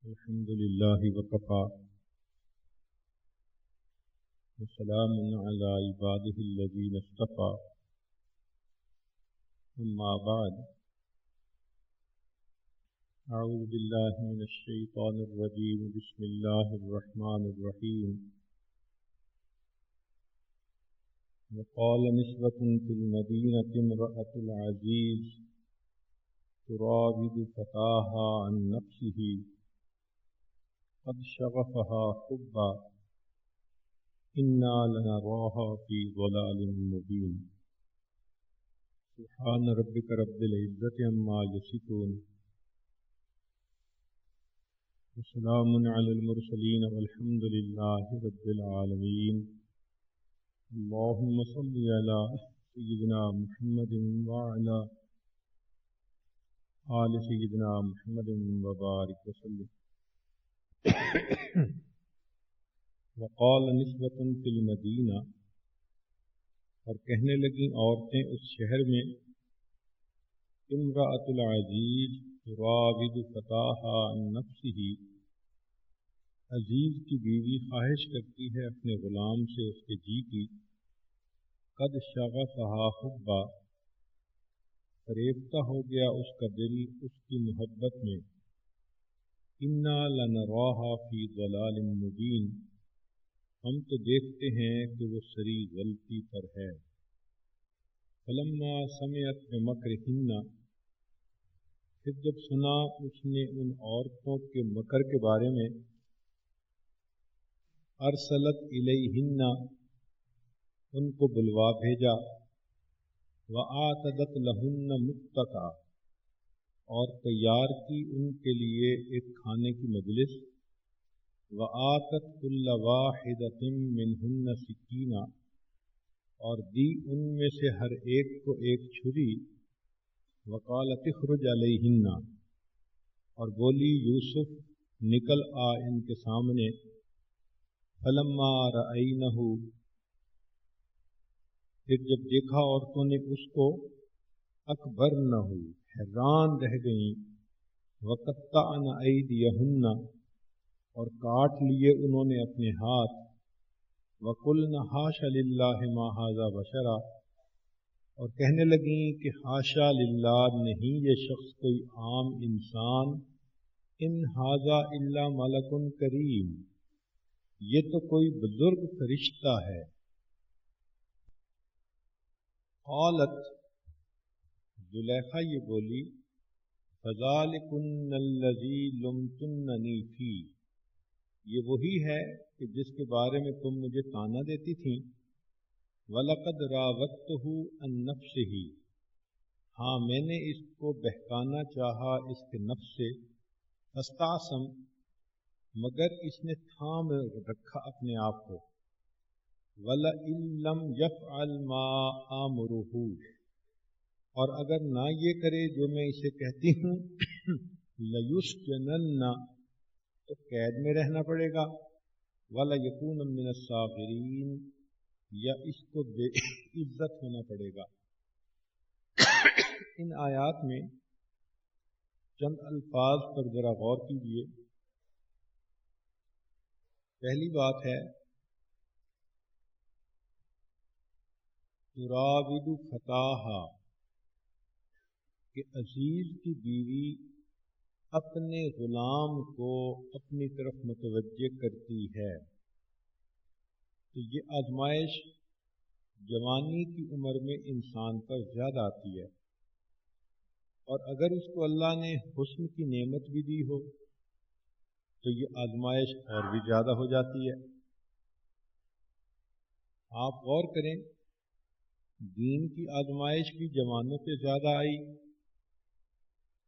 الحمد لله وكفى وسلام على عباده الذين اصطفى أما بعد أعوذ بالله من الشيطان الرجيم بسم الله الرحمن الرحيم وقال نسوة في المدينة امرأة العزيز تراود فتاها عن نفسه قد شغفها حبا إنا لنراها في ضلال مبين سبحان ربك رب العزة عما يصفون وسلام على المرسلين والحمد لله رب العالمين اللهم صل على سيدنا محمد وعلى آل سيدنا محمد وبارك وسلم وقال نسبة في المدینہ اور کہنے لگیں عورتیں اس شہر میں امرأۃ العزیز تراود فتاها عن نفسه عزیز کی بیوی خواہش کرتی ہے اپنے غلام سے اس کے جی کی قد شغفها حبا فریفتہ ہو گیا اس کا دل اس کی محبت میں انا لنراها فی ضلال مبین ہم تو دیکھتے ہیں کہ وہ سری غلطی پر ہے فلما سمعت بمکرہن پھر جب سنا اس نے ان عورتوں کے مکر کے بارے میں ارسلت الیہن ان کو بلوا بھیجا وآتدت لہن متکا اور تیار کی ان کے لیے ایک کھانے کی مجلس وآتت کل واحدۃ منہن سکینہ اور دی ان میں سے ہر ایک کو ایک چھری وقالت اخرج علیہن اور بولی یوسف نکل آ ان کے سامنے فلما رأینہ پھر جب دیکھا عورتوں نے اس کو اکبرنہ حیران رہ گئیں وقطعن ایدیہن اور کاٹ لیے انہوں نے اپنے ہاتھ وقلن حاش للہ ما ھذا بشرا اور کہنے لگیں کہ حاشا للہ نہیں یہ شخص کوئی عام انسان ان ھذا الا ملک کریم یہ تو کوئی بزرگ فرشتہ ہے قالت زلیخا یہ بولی فذالکن الذی لمتننی فی یہ وہی ہے کہ جس کے بارے میں تم مجھے طعنہ دیتی تھیں وَلَقَدْ رَاوَدتُّهُ عَن نَفْسِهِ ہاں میں نے اس کو بہکانا چاہا اس کے نفس سے فاستعصم مگر اس نے تھام رکھا اپنے آپ کو وَلَئِن لَّمْ يَفْعَلْ مَا آمُرُهُ اور اگر نہ یہ کرے جو میں اسے کہتی ہوں لَيُسْجَنَنَّ تو قید میں رہنا پڑے گا وَلَيَكُونَ مِنَ الصَّاغِرِينَ یا اس کو بے عزت ہونا پڑے گا ان آیات میں چند الفاظ پر ذرا غور کیجیے پہلی بات ہے تراود فتاہا کہ عزیز کی بیوی اپنے غلام کو اپنی طرف متوجہ کرتی ہے تو یہ آزمائش جوانی کی عمر میں انسان پر زیادہ آتی ہے اور اگر اس کو اللہ نے حسن کی نعمت بھی دی ہو تو یہ آزمائش اور بھی زیادہ ہو جاتی ہے آپ غور کریں دین کی آزمائش بھی جوانوں پہ زیادہ آئی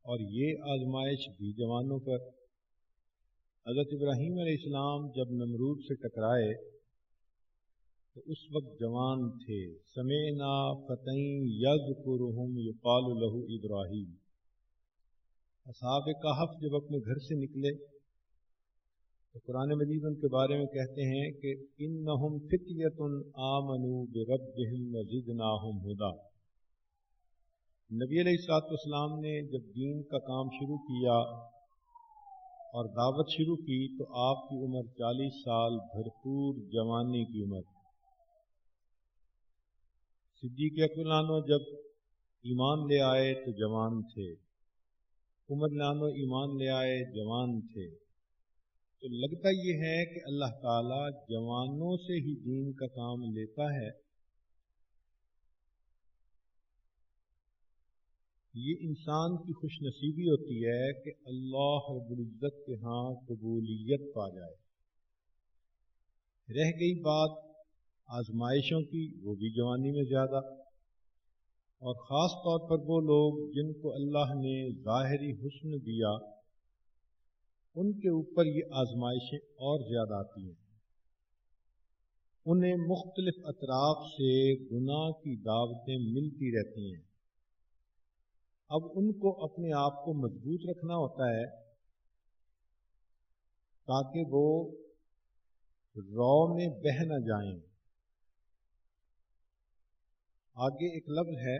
اور یہ آزمائش بھی جوانوں پر حضرت ابراہیم علیہ السلام جب نمرود سے ٹکرائے تو اس وقت جوان تھے سمعنا فتى یذکرہم یقال لہ ابراہیم اصحاب کہف جب اپنے گھر سے نکلے تو قرآن مجید ان کے بارے میں کہتے ہیں کہ انہم فتیۃ آمنوا بربہم وزدناہم ھدی نبی علیہ الصلوۃ والسلام نے جب دین کا کام شروع کیا اور دعوت شروع کی تو آپ کی عمر 40 سال بھرپور جوانی کی عمر. صدیق اکبر عنہ جب ایمان لے آئے تو جوان تھے، عمر عنہ ایمان لے آئے جوان تھے. تو لگتا یہ ہے کہ اللہ تعالیٰ جوانوں سے ہی دین کا کام لیتا ہے. یہ انسان کی خوش نصیبی ہوتی ہے کہ اللہ رب العزت کے ہاں قبولیت پا جائے. رہ گئی بات آزمائشوں کی، وہ بھی جوانی میں زیادہ، اور خاص طور پر وہ لوگ جن کو اللہ نے ظاہری حسن دیا ان کے اوپر یہ آزمائشیں اور زیادہ آتی ہیں. انہیں مختلف اطراف سے گناہ کی دعوتیں ملتی رہتی ہیں. اب ان کو اپنے آپ کو مضبوط رکھنا ہوتا ہے تاکہ وہ رو میں بہہ نہ جائیں. آگے ایک لفظ ہے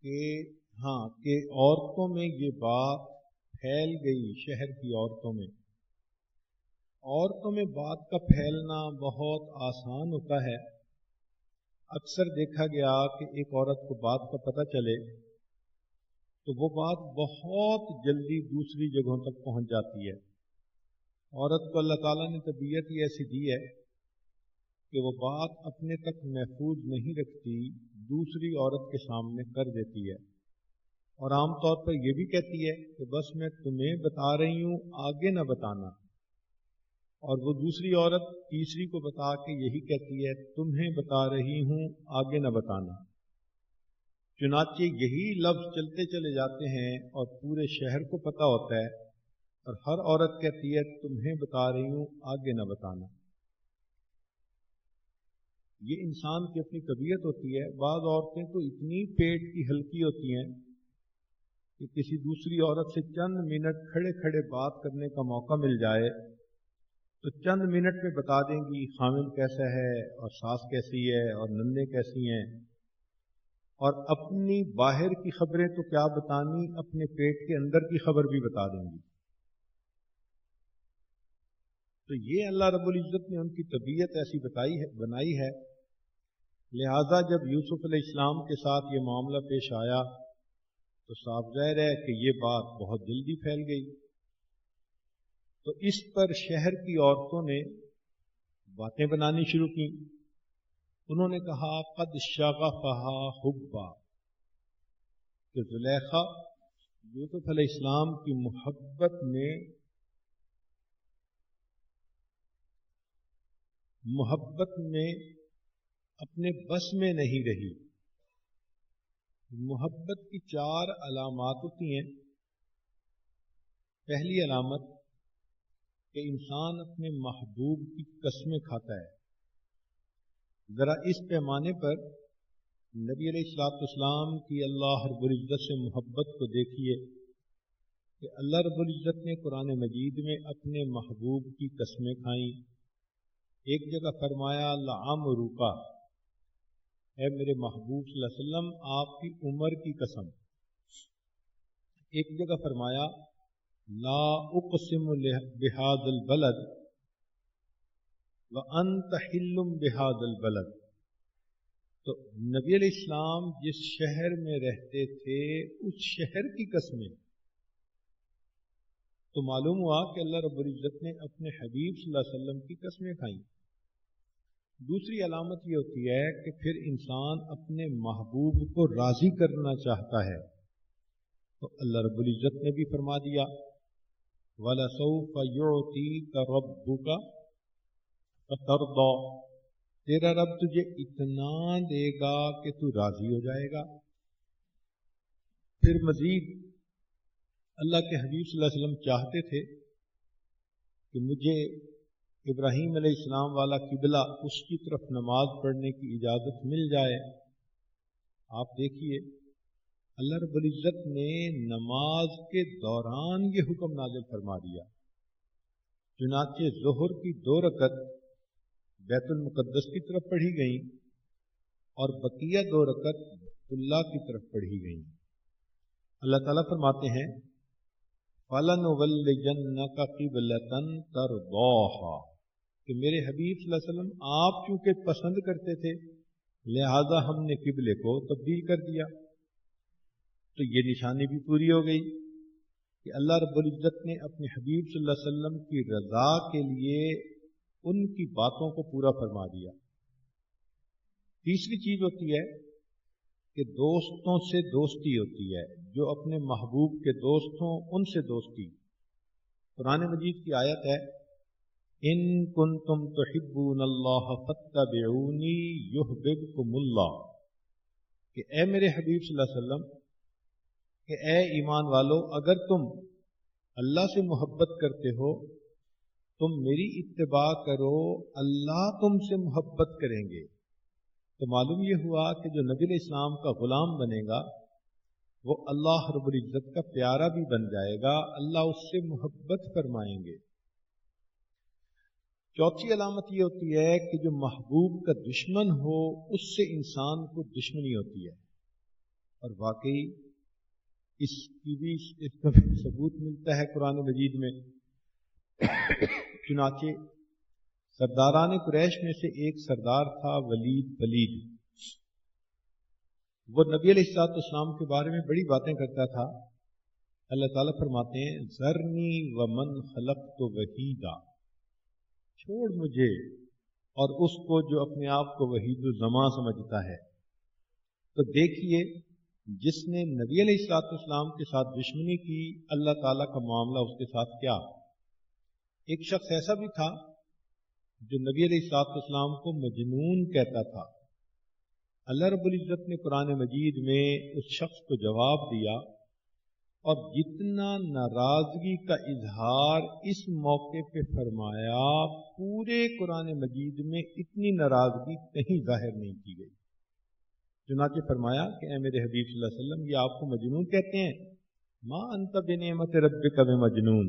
کہ عورتوں میں یہ بات پھیل گئی، شہر کی عورتوں میں. عورتوں میں بات کا پھیلنا بہت آسان ہوتا ہے. اکثر دیکھا گیا کہ ایک عورت کو بات کا پتہ چلے تو وہ بات بہت جلدی دوسری جگہوں تک پہنچ جاتی ہے. عورت کو اللہ تعالیٰ نے طبیعت ہی ایسی دی ہے کہ وہ بات اپنے تک محفوظ نہیں رکھتی، دوسری عورت کے سامنے کر دیتی ہے، اور عام طور پر یہ بھی کہتی ہے کہ بس میں تمہیں بتا رہی ہوں، آگے نہ بتانا. اور وہ دوسری عورت تیسری کو بتا کے یہی کہتی ہے تمہیں بتا رہی ہوں، آگے نہ بتانا. چنانچہ یہی لفظ چلتے چلے جاتے ہیں اور پورے شہر کو پتہ ہوتا ہے، اور ہر عورت کہتی ہے تمہیں بتا رہی ہوں، آگے نہ بتانا. یہ انسان کی اپنی طبیعت ہوتی ہے. بعض عورتیں تو اتنی پیٹ کی ہلکی ہوتی ہیں کہ کسی دوسری عورت سے چند منٹ کھڑے کھڑے بات کرنے کا موقع مل جائے تو چند منٹ میں بتا دیں گی خامن کیسا ہے اور ساس کیسی ہے اور نندیں کیسی ہیں، اور اپنی باہر کی خبریں تو کیا بتانی، اپنے پیٹ کے اندر کی خبر بھی بتا دیں گی. تو یہ اللہ رب العزت نے ان کی طبیعت ایسی بنائی ہے. لہذا جب یوسف علیہ السلام کے ساتھ یہ معاملہ پیش آیا تو صاف ظاہر ہے کہ یہ بات بہت جلدی پھیل گئی. تو اس پر شہر کی عورتوں نے باتیں بنانی شروع کی. انہوں نے کہا قد شغفہا حبا، کہ زلیخا یوسف علیہ السلام کی محبت میں اپنے بس میں نہیں رہی. محبت کی 4 علامات ہوتی ہیں. پہلی علامت کہ انسان اپنے محبوب کی قسمیں کھاتا ہے. ذرا اس پیمانے پر نبی علیہ الصلوۃ والسلام کی اللہ رب العزت سے محبت کو دیکھیے کہ اللہ رب العزت نے قرآن مجید میں اپنے محبوب کی قسمیں کھائیں. ایک جگہ فرمایا لعمرک، اے میرے محبوب صلی اللہ علیہ وسلم آپ کی عمر کی قسم. ایک جگہ فرمایا لا اقسم بہذا البلد وانت حل بہذا البلد. تو نبی علیہ السلام جس شہر میں رہتے تھے اس شہر کی قسمیں. تو معلوم ہوا کہ اللہ رب العزت نے اپنے حبیب صلی اللہ علیہ وسلم کی قسمیں کھائیں. دوسری علامت یہ ہوتی ہے کہ پھر انسان اپنے محبوب کو راضی کرنا چاہتا ہے. تو اللہ رب العزت نے بھی فرما دیا وَلَسَوْفَ يُعْطِيكَ رَبُّكَ فَتَرْضَىٰ، تیرا رب تجھے اتنا دے گا کہ تو راضی ہو جائے گا. پھر مزید اللہ کے حبیب صلی اللہ علیہ وسلم چاہتے تھے کہ مجھے ابراہیم علیہ السلام والا قبلہ اس کی طرف نماز پڑھنے کی اجازت مل جائے. آپ دیکھیے اللہ رب العزت نے نماز کے دوران یہ حکم نازل فرما دیا. چنانچہ ظہر کی 2 رکعت بیت المقدس کی طرف پڑھی گئیں اور بقیہ 2 رکعت بیت اللہ کی طرف پڑھی گئیں. اللہ تعالیٰ فرماتے ہیں فَلَنُوَلِّيَنَّكَ قِبْلَةً تَرْضَاهَا، کہ میرے حبیب صلی اللہ علیہ وسلم آپ چونکہ پسند کرتے تھے لہذا ہم نے قبلے کو تبدیل کر دیا۔ تو یہ نشانی بھی پوری ہو گئی کہ اللہ رب العزت نے اپنے حبیب صلی اللہ علیہ وسلم کی رضا کے لیے ان کی باتوں کو پورا فرما دیا۔ تیسری چیز ہوتی ہے کہ دوستوں سے دوستی ہوتی ہے، جو اپنے محبوب کے دوست ہوں ان سے دوستی۔ قرآن مجید کی آیت ہے ان کنتم تحبون اللہ فاتبعونی یحببکم اللہ، کہ اے میرے حبیب صلی اللہ علیہ وسلم، کہ اے ایمان والو، اگر تم اللہ سے محبت کرتے ہو تم میری اتباع کرو، اللہ تم سے محبت کریں گے۔ تو معلوم یہ ہوا کہ جو نبی علیہ السلام کا غلام بنے گا وہ اللہ رب العزت کا پیارا بھی بن جائے گا، اللہ اس سے محبت فرمائیں گے۔ چوتھی علامت یہ ہوتی ہے کہ جو محبوب کا دشمن ہو اس سے انسان کو دشمنی ہوتی ہے، اور واقعی اس کا بھی ثبوت ملتا ہے قرآن مجید میں۔ چنانچہ سرداران قریش میں سے ایک سردار تھا ولید، وہ نبی علیہ السلام کے بارے میں بڑی باتیں کرتا تھا۔ اللہ تعالیٰ فرماتے ہیں ذرنی ومن خلقت وحیدا، چھوڑ مجھے اور اس کو جو اپنے آپ کو وحید الزماں سمجھتا ہے۔ تو دیکھیے جس نے نبی علیہ السلام کے ساتھ دشمنی کی، اللہ تعالیٰ کا معاملہ اس کے ساتھ کیا۔ ایک شخص ایسا بھی تھا جو نبی علیہ السلام کو مجنون کہتا تھا۔ اللہ رب العزت نے قرآن مجید میں اس شخص کو جواب دیا، اور جتنا ناراضگی کا اظہار اس موقع پہ فرمایا، پورے قرآن مجید میں اتنی ناراضگی کہیں ظاہر نہیں کی گئی۔ چنانچہ فرمایا کہ اے میرے حبیب صلی اللہ علیہ وسلم، یہ آپ کو مجنون کہتے ہیں؟ ما انت بنعمت ربک بمجنون،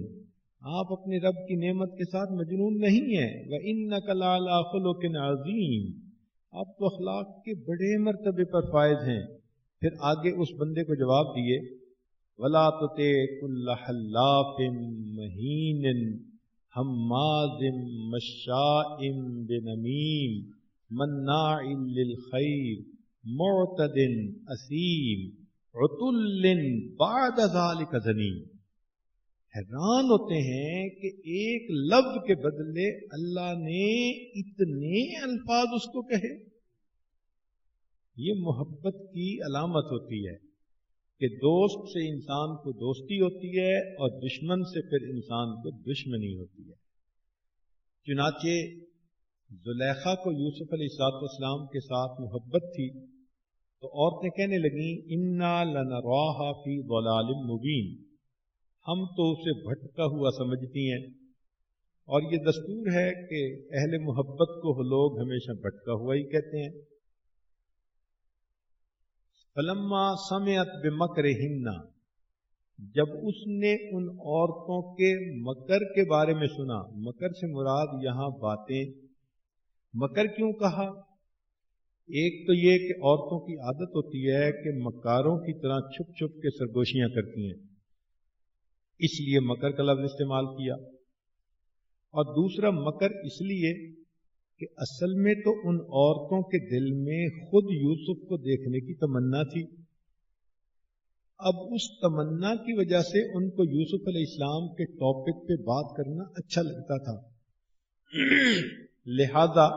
آپ اپنے رب کی نعمت کے ساتھ مجنون نہیں ہیں۔ وَإِنَّكَ لَعَلَىٰ خُلُقٍ عَظِيمٍ، آپ تو اخلاق کے بڑے مرتبے پر فائز ہیں۔ پھر آگے اس بندے کو جواب دیے وَلَا تُطِعْ كُلَّ حَلَّافٍ مَّهِينٍ ہَمَّازٍ مَّشَّاءٍ بِنَمِيمٍ مَّنَّاعٍ لِّلْخَيْرِ مُعْتَدٍ أَثِيمٍ عُتُلٍّ بَعْدَ ذَلِكَ زَنِيمٍ۔ حیران ہوتے ہیں کہ ایک لفظ کے بدلے اللہ نے اتنے الفاظ اس کو کہے۔ یہ محبت کی علامت ہوتی ہے کہ دوست سے انسان کو دوستی ہوتی ہے اور دشمن سے پھر انسان کو دشمنی ہوتی ہے۔ چنانچہ زلیخا کو یوسف علیہ السلام کے ساتھ محبت تھی تو عورتیں کہنے لگیں انا لنراھا فی ضلال مبین، ہم تو اسے بھٹکا ہوا سمجھتی ہیں۔ اور یہ دستور ہے کہ اہل محبت کو لوگ ہمیشہ بھٹکا ہوا ہی کہتے ہیں۔ فلما سمعت بمکرہن، جب اس نے ان عورتوں کے مکر کے بارے میں سنا، مکر سے مراد یہاں باتیں، مکر کیوں کہا؟ ایک تو یہ کہ عورتوں کی عادت ہوتی ہے کہ مکاروں کی طرح چھپ چھپ کے سرگوشیاں کرتی ہیں، اس لیے مکر کا لفظ استعمال کیا۔ اور دوسرا مکر اس لیے کہ اصل میں تو ان عورتوں کے دل میں خود یوسف کو دیکھنے کی تمنا تھی، اب اس تمنا کی وجہ سے ان کو یوسف علیہ السلام کے ٹاپک پہ بات کرنا اچھا لگتا تھا، لہذا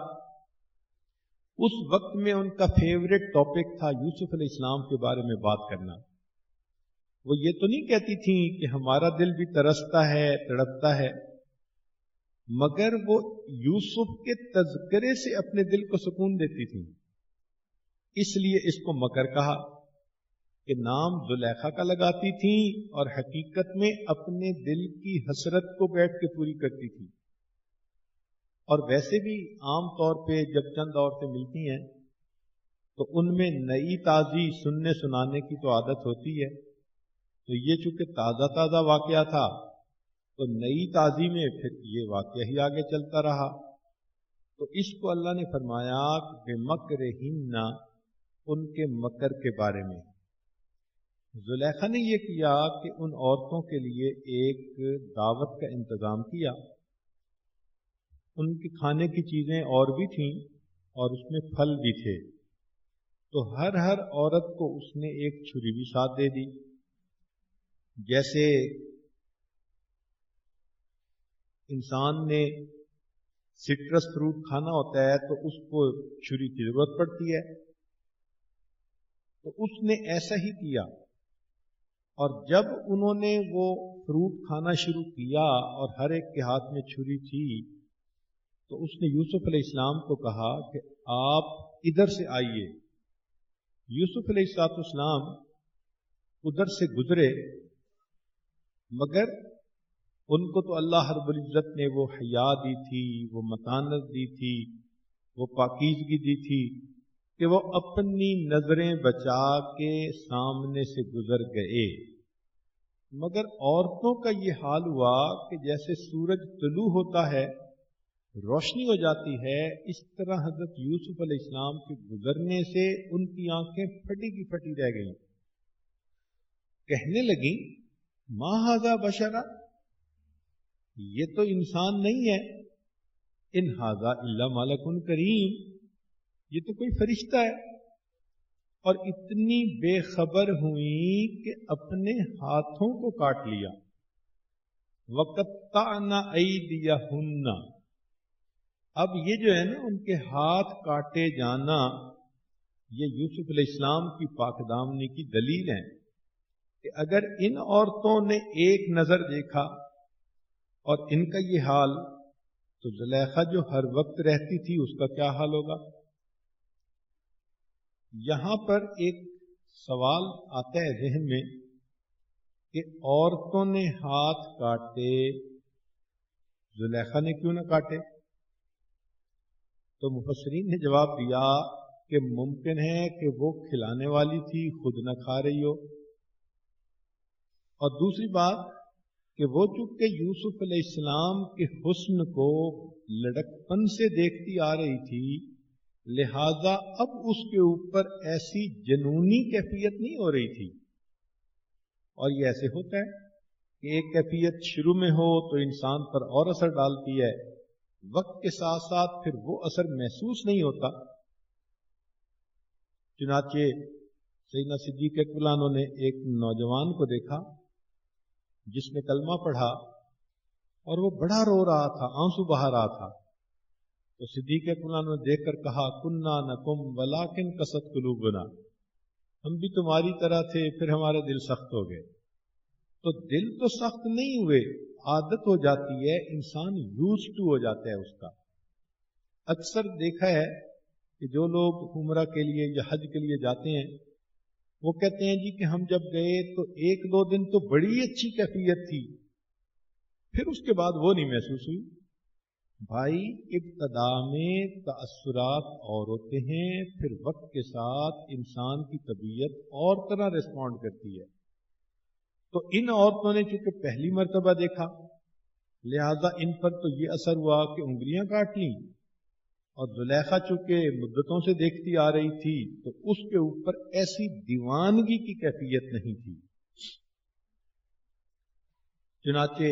اس وقت میں ان کا فیوریٹ ٹاپک تھا یوسف علیہ السلام کے بارے میں بات کرنا۔ وہ یہ تو نہیں کہتی تھیں کہ ہمارا دل بھی ترستا ہے، تڑپتا ہے، مگر وہ یوسف کے تذکرے سے اپنے دل کو سکون دیتی تھیں، اس لیے اس کو مکر کہا کہ نام زلیخا کا لگاتی تھیں اور حقیقت میں اپنے دل کی حسرت کو بیٹھ کے پوری کرتی تھی۔ اور ویسے بھی عام طور پہ جب چند عورتیں ملتی ہیں تو ان میں نئی تازی سننے سنانے کی تو عادت ہوتی ہے، تو یہ چونکہ تازہ تازہ واقعہ تھا تو نئی تازی میں پھر یہ واقعہ ہی آگے چلتا رہا، تو اس کو اللہ نے فرمایا کہ بمکرہن، ان کے مکر کے بارے میں۔ زلیخا نے یہ کیا کہ ان عورتوں کے لیے ایک دعوت کا انتظام کیا. ان کے کھانے کی چیزیں اور بھی تھیں اور اس میں پھل بھی تھے. تو ہر عورت کو اس نے ایک چھری بھی ساتھ دے دی. جیسے انسان نے سٹرس فروٹ کھانا ہوتا ہے تو اس کو چھری کی ضرورت پڑتی ہے، تو اس نے ایسا ہی کیا. اور جب انہوں نے وہ فروٹ کھانا شروع کیا اور ہر ایک کے ہاتھ میں چھری تھی، تو اس نے یوسف علیہ السلام کو کہا کہ آپ ادھر سے آئیے. یوسف علیہ السلام ادھر سے گزرے، مگر ان کو تو اللہ رب العزت نے وہ حیا دی تھی، وہ متانت دی تھی، وہ پاکیزگی دی تھی کہ وہ اپنی نظریں بچا کے سامنے سے گزر گئے. مگر عورتوں کا یہ حال ہوا کہ جیسے سورج طلوع ہوتا ہے، روشنی ہو جاتی ہے، اس طرح حضرت یوسف علیہ السلام کے گزرنے سے ان کی آنکھیں پھٹی کی پھٹی رہ گئیں. کہنے لگیں ما ھذا بشرا، یہ تو انسان نہیں ہے. ان ھذا الا ملک کریم، یہ تو کوئی فرشتہ ہے. اور اتنی بے خبر ہوئی کہ اپنے ہاتھوں کو کاٹ لیا. وَقَطَّعْنَ أَيْدِيَهُنَّ، اب یہ جو ہے نا ان کے ہاتھ کاٹے جانا، یہ یوسف علیہ السلام کی پاک دامنی کی دلیل ہے کہ اگر ان عورتوں نے ایک نظر دیکھا اور ان کا یہ حال، تو زلیخا جو ہر وقت رہتی تھی اس کا کیا حال ہوگا. یہاں پر ایک سوال آتا ہے ذہن میں کہ عورتوں نے ہاتھ کاٹے، زلیخا نے کیوں نہ کاٹے؟ تو مفسرین نے جواب دیا کہ ممکن ہے کہ وہ کھلانے والی تھی، خود نہ کھا رہی ہو. اور دوسری بات کہ وہ چونکہ یوسف علیہ السلام کے حسن کو لڑکپن سے دیکھتی آ رہی تھی، لہذا اب اس کے اوپر ایسی جنونی کیفیت نہیں ہو رہی تھی. اور یہ ایسے ہوتا ہے کہ ایک کیفیت شروع میں ہو تو انسان پر اور اثر ڈالتی ہے، وقت کے ساتھ ساتھ پھر وہ اثر محسوس نہیں ہوتا. چنانچہ سیدنا صدیق اکبر عنہ نے ایک نوجوان کو دیکھا جس نے کلمہ پڑھا اور وہ بڑا رو رہا تھا، آنسو بہا رہا تھا. تو صدیق اکبر عنہ نے دیکھ کر کہا کننا نکم ولکن قست قلوبنا، ہم بھی تمہاری طرح تھے، پھر ہمارے دل سخت ہو گئے. تو دل تو سخت نہیں ہوئے، عادت ہو جاتی ہے، انسان یوز ٹو ہو جاتا ہے اس کا. اکثر دیکھا ہے کہ جو لوگ عمرہ کے لیے یا حج کے لیے جاتے ہیں وہ کہتے ہیں جی کہ ہم جب گئے تو ایک دو دن تو بڑی اچھی کیفیت تھی، پھر اس کے بعد وہ نہیں محسوس ہوئی. بھائی ابتدا میں تأثرات اور ہوتے ہیں، پھر وقت کے ساتھ انسان کی طبیعت اور طرح ریسپونڈ کرتی ہے. تو ان عورتوں نے چونکہ پہلی مرتبہ دیکھا، لہذا ان پر تو یہ اثر ہوا کہ انگلیاں کاٹ لیں. اور زلیخا چونکہ مدتوں سے دیکھتی آ رہی تھی تو اس کے اوپر ایسی دیوانگی کی کیفیت نہیں تھی. چنانچہ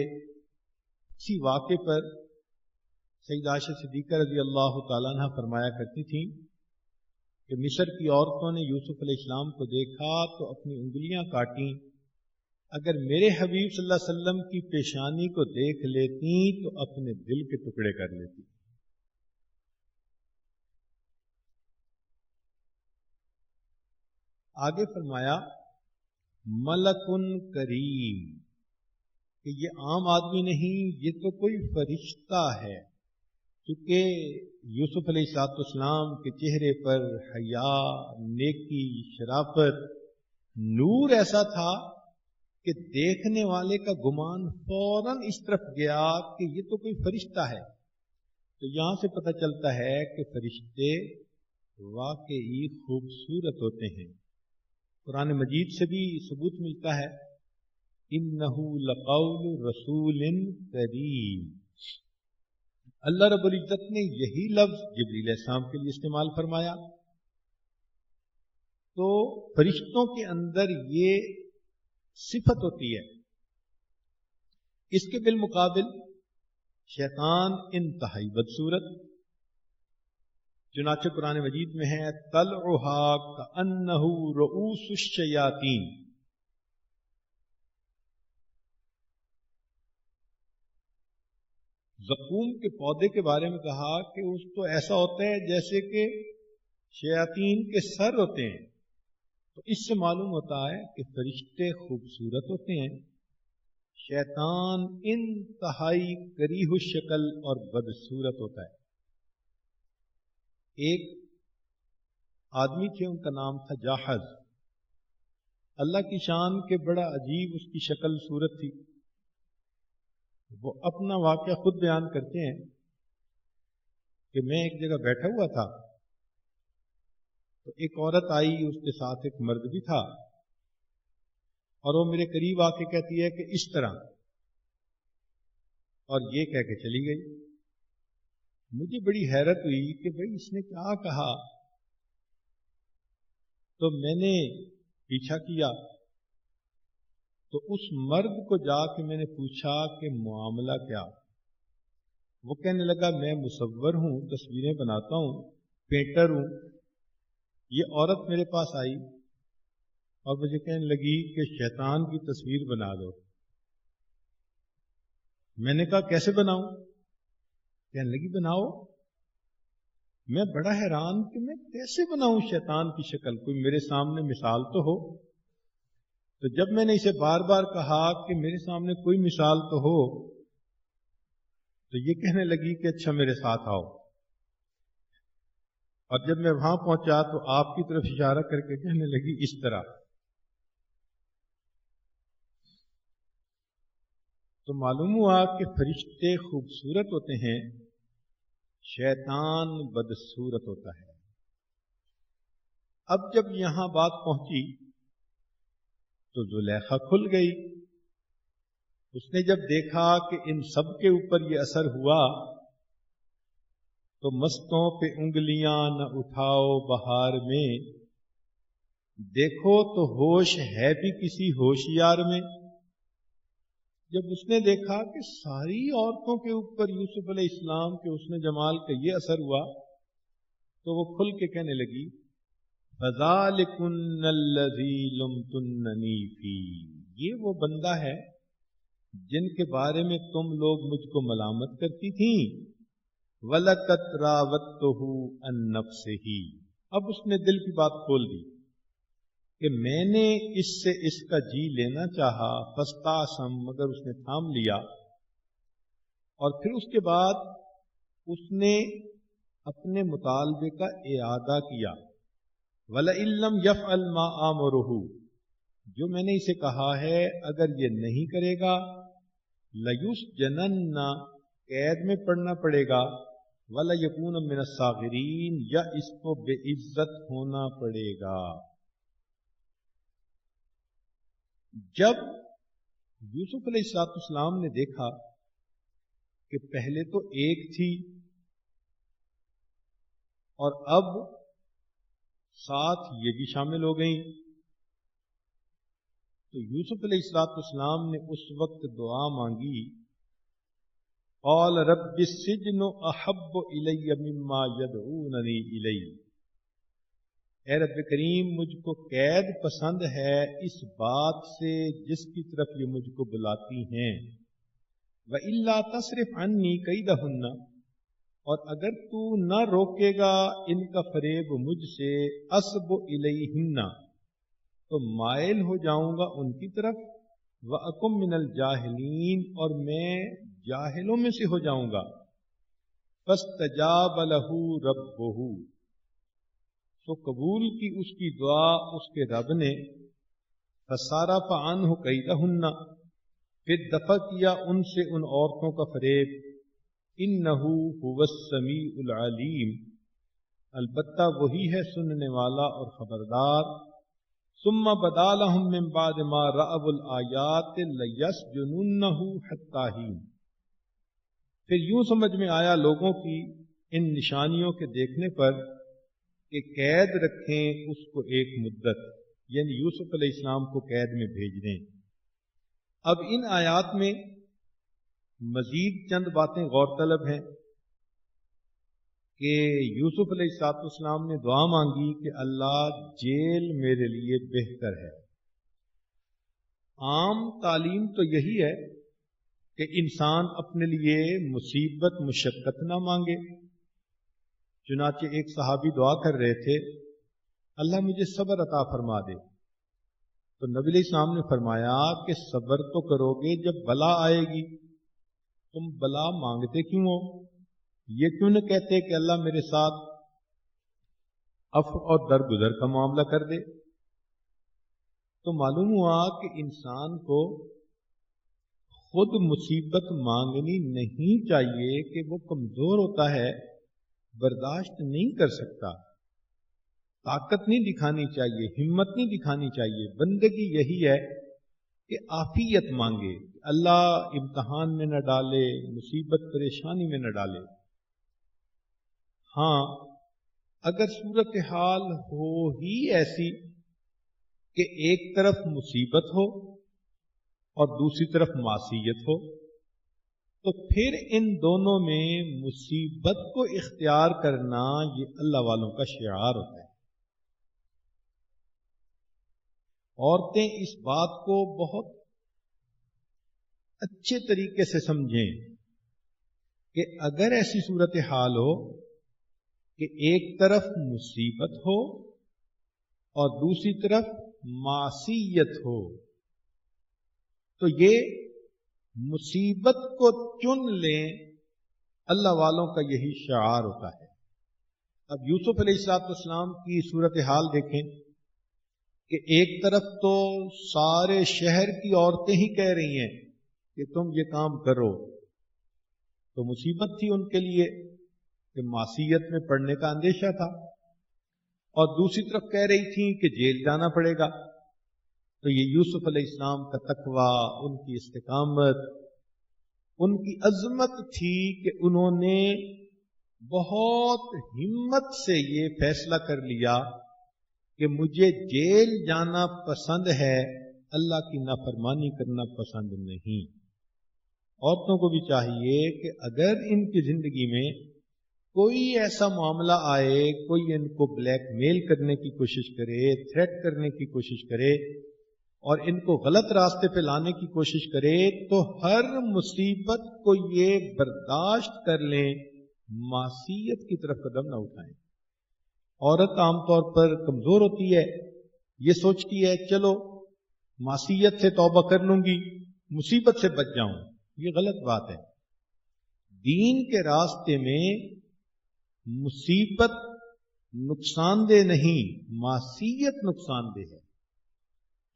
اسی واقعے پر سیدہ عائشہ صدیقہ رضی اللہ تعالیٰ عنہ فرمایا کرتی تھیں کہ مصر کی عورتوں نے یوسف علیہ السلام کو دیکھا تو اپنی انگلیاں کاٹیں، اگر میرے حبیب صلی اللہ علیہ وسلم کی پیشانی کو دیکھ لیتی تو اپنے دل کے ٹکڑے کر لیتی. آگے فرمایا ملکن کریم، کہ یہ عام آدمی نہیں، یہ تو کوئی فرشتہ ہے. چونکہ یوسف علیہ السلام کے چہرے پر حیا، نیکی، شرافت، نور ایسا تھا کہ دیکھنے والے کا گمان فوراً اس طرف گیا کہ یہ تو کوئی فرشتہ ہے. تو یہاں سے پتہ چلتا ہے کہ فرشتے واقعی خوبصورت ہوتے ہیں. قرآن مجید سے بھی ثبوت ملتا ہے انہ لقول رسول کریم. اللہ رب العزت نے یہی لفظ جبریل علیہ السلام کے لیے استعمال فرمایا. تو فرشتوں کے اندر یہ صفت ہوتی ہے. اس کے بالمقابل شیطان انتہائی بدصورت. چنانچہ قرآن مجید میں ہے طلعها کأنہ رؤوس الشیاطین. زقوم کے پودے کے بارے میں کہا کہ اس تو ایسا ہوتا ہے جیسے کہ شیاطین کے سر ہوتے ہیں. تو اس سے معلوم ہوتا ہے کہ فرشتے خوبصورت ہوتے ہیں، شیطان انتہائی کریہ الشکل اور بدصورت ہوتا ہے. ایک آدمی تھے، ان کا نام تھا جاحظ. اللہ کی شان کے بڑا عجیب اس کی شکل صورت تھی. وہ اپنا واقعہ خود بیان کرتے ہیں کہ میں ایک جگہ بیٹھا ہوا تھا تو ایک عورت آئی، اس کے ساتھ ایک مرد بھی تھا، اور وہ میرے قریب آ کے کہتی ہے کہ اس طرح، اور یہ کہہ کے چلی گئی. مجھے بڑی حیرت ہوئی کہ بھئی اس نے کیا کہا. تو میں نے پیچھا کیا تو اس مرد کو جا کے میں نے پوچھا کہ معاملہ کیا. وہ کہنے لگا میں مصور ہوں، تصویریں بناتا ہوں، پینٹر ہوں. یہ عورت میرے پاس آئی اور مجھے کہنے لگی کہ شیطان کی تصویر بنا دو. میں نے کہا کیسے بناؤں؟ کہنے لگی بناؤ. میں بڑا حیران کہ میں کیسے بناؤں شیطان کی شکل، کوئی میرے سامنے مثال تو ہو. تو جب میں نے اسے بار بار کہا کہ میرے سامنے کوئی مثال تو ہو، تو یہ کہنے لگی کہ اچھا میرے ساتھ آؤ. اور جب میں وہاں پہنچا تو آپ کی طرف اشارہ کر کے کہنے لگی اس طرح. تو معلوم ہوا کہ فرشتے خوبصورت ہوتے ہیں، شیطان بدصورت ہوتا ہے. اب جب یہاں بات پہنچی تو زلیخا کھل گئی. اس نے جب دیکھا کہ ان سب کے اوپر یہ اثر ہوا تو مستوں پہ انگلیاں نہ اٹھاؤ بہار میں، دیکھو تو ہوش ہے بھی کسی ہوشیار میں. جب اس نے دیکھا کہ ساری عورتوں کے اوپر یوسف علیہ السلام کے حسن جمال کا یہ اثر ہوا تو وہ کھل کے کہنے لگی فَذَلِكُنَّ الَّذِي لُمْتُنَّنِي فِيهِ. یہ وہ بندہ ہے جن کے بارے میں تم لوگ مجھ کو ملامت کرتی تھیں. وَلَقَدْ رَاوَدتُّهُ عَن نَفْسِهِ. اب اس نے دل کی بات کھول دی کہ میں نے اس سے اس کا جی لینا چاہا، فَاسْتَعْصَمَ، مگر اس نے تھام لیا. اور پھر اس کے بعد اس نے اپنے مطالبے کا اعادہ کیا. وَلَئِن لَّمْ يَفْعَلْ مَا آمُرُهُ. جو میں نے اسے کہا ہے اگر یہ نہیں کرے گا لَيُسْجَنَنَّ، قید میں پڑنا پڑے گا، وَلَيَكُونَ مِنَ الصَّاغِرِينَ، یا اس کو بے عزت ہونا پڑے گا. جب یوسف علیہ السلام نے دیکھا کہ پہلے تو ایک تھی اور اب ساتھ یہ بھی شامل ہو گئیں، تو یوسف علیہ السلام نے اس وقت دعا مانگی قال رب السجن احب الی مما یدعوننی الیہ. اے رب کریم مجھ کو قید پسند ہے اس بات سے جس کی طرف یہ مجھ کو بلاتی ہیں. وَإِلَّا تَصْرِفْ عَنِّي كَيْدَهُنَّ، اور اگر تو نہ روکے گا ان کا فریب مجھ سے، اصب الیہن، تو مائل ہو جاؤں گا ان کی طرف، وَأَكُن مِّنَ الْجَاهِلِينَ، اور میں جاہلوں میں سے ہو جاؤں گا. فَاسْتَجَابَ لَهُ رَبُّهُ، تو قبول کی اس کی دعا اس کے رب نے. فَصَرَفَ عَنْهُ كَيْدَهُنَّ، پھر دفع کیا ان سے ان عورتوں کا فریب. انہو هو السمیع العلیم، البتہ وہی ہے سننے والا اور خبردار. ثم بدا لهم من بعد ما رأوا الآیات لیسجننہ حتی حین، پھر یوں سمجھ میں آیا لوگوں کی ان نشانیوں کے دیکھنے پر کہ قید رکھیں اس کو ایک مدت، یعنی یوسف علیہ السلام کو قید میں بھیج دیں. اب ان آیات میں مزید چند باتیں غور طلب ہیں کہ یوسف علیہ السلام نے دعا مانگی کہ اللہ جیل میرے لیے بہتر ہے۔ عام تعلیم تو یہی ہے کہ انسان اپنے لیے مصیبت مشقت نہ مانگے۔ چنانچہ ایک صحابی دعا کر رہے تھے، اللہ مجھے صبر عطا فرما دے، تو نبی علیہ السلام نے فرمایا کہ صبر تو کرو گے جب بلا آئے گی، تم بلا مانگتے کیوں ہو؟ یہ کیوں نہ کہتے کہ اللہ میرے ساتھ عفو اور درگزر کا معاملہ کر دے؟ تو معلوم ہوا کہ انسان کو خود مصیبت مانگنی نہیں چاہیے کہ وہ کمزور ہوتا ہے، برداشت نہیں کر سکتا، طاقت نہیں دکھانی چاہیے، ہمت نہیں دکھانی چاہیے۔ بندگی یہی ہے کہ عافیت مانگے، اللہ امتحان میں نہ ڈالے، مصیبت پریشانی میں نہ ڈالے۔ ہاں اگر صورتحال ہو ہی ایسی کہ ایک طرف مصیبت ہو اور دوسری طرف معصیت ہو، تو پھر ان دونوں میں مصیبت کو اختیار کرنا یہ اللہ والوں کا شعار ہوتا ہے۔ عورتیں اس بات کو بہت اچھے طریقے سے سمجھیں کہ اگر ایسی صورتحال ہو کہ ایک طرف مصیبت ہو اور دوسری طرف معصیت ہو، تو یہ مصیبت کو چن لیں، اللہ والوں کا یہی شعار ہوتا ہے۔ اب یوسف علیہ السلام کی صورتحال دیکھیں کہ ایک طرف تو سارے شہر کی عورتیں ہی کہہ رہی ہیں کہ تم یہ کام کرو، تو مصیبت تھی ان کے لیے کہ معصیت میں پڑنے کا اندیشہ تھا، اور دوسری طرف کہہ رہی تھی کہ جیل جانا پڑے گا۔ تو یہ یوسف علیہ السلام کا تقویٰ، ان کی استقامت، ان کی عظمت تھی کہ انہوں نے بہت ہمت سے یہ فیصلہ کر لیا کہ مجھے جیل جانا پسند ہے، اللہ کی نافرمانی کرنا پسند نہیں۔ عورتوں کو بھی چاہیے کہ اگر ان کی زندگی میں کوئی ایسا معاملہ آئے، کوئی ان کو بلیک میل کرنے کی کوشش کرے، تھریٹ کرنے کی کوشش کرے اور ان کو غلط راستے پہ لانے کی کوشش کرے، تو ہر مصیبت کو یہ برداشت کر لیں، معصیت کی طرف قدم نہ اٹھائیں۔ عورت عام طور پر کمزور ہوتی ہے، یہ سوچتی ہے چلو معصیت سے توبہ کر لوں گی، مصیبت سے بچ جاؤں۔ یہ غلط بات ہے۔ دین کے راستے میں مصیبت نقصان دہ نہیں، معصیت نقصان دہ ہے۔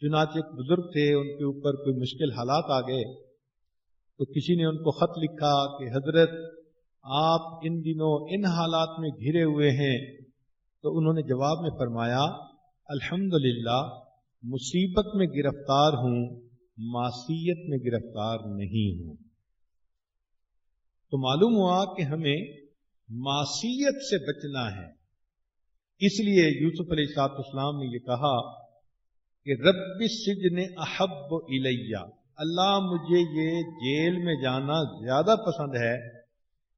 چنانچہ ایک بزرگ تھے، ان کے اوپر کوئی مشکل حالات آ گئے تو کسی نے ان کو خط لکھا کہ حضرت آپ ان دنوں ان حالات میں گھرے ہوئے ہیں، تو انہوں نے جواب میں فرمایا الحمدللہ مصیبت میں گرفتار ہوں، معصیت میں گرفتار نہیں ہوں۔ تو معلوم ہوا کہ ہمیں معصیت سے بچنا ہے۔ اس لیے یوسف علیہ السلام نے یہ کہا کہ رب السجن احب الیہ، اللہ مجھے یہ جیل میں جانا زیادہ پسند ہے۔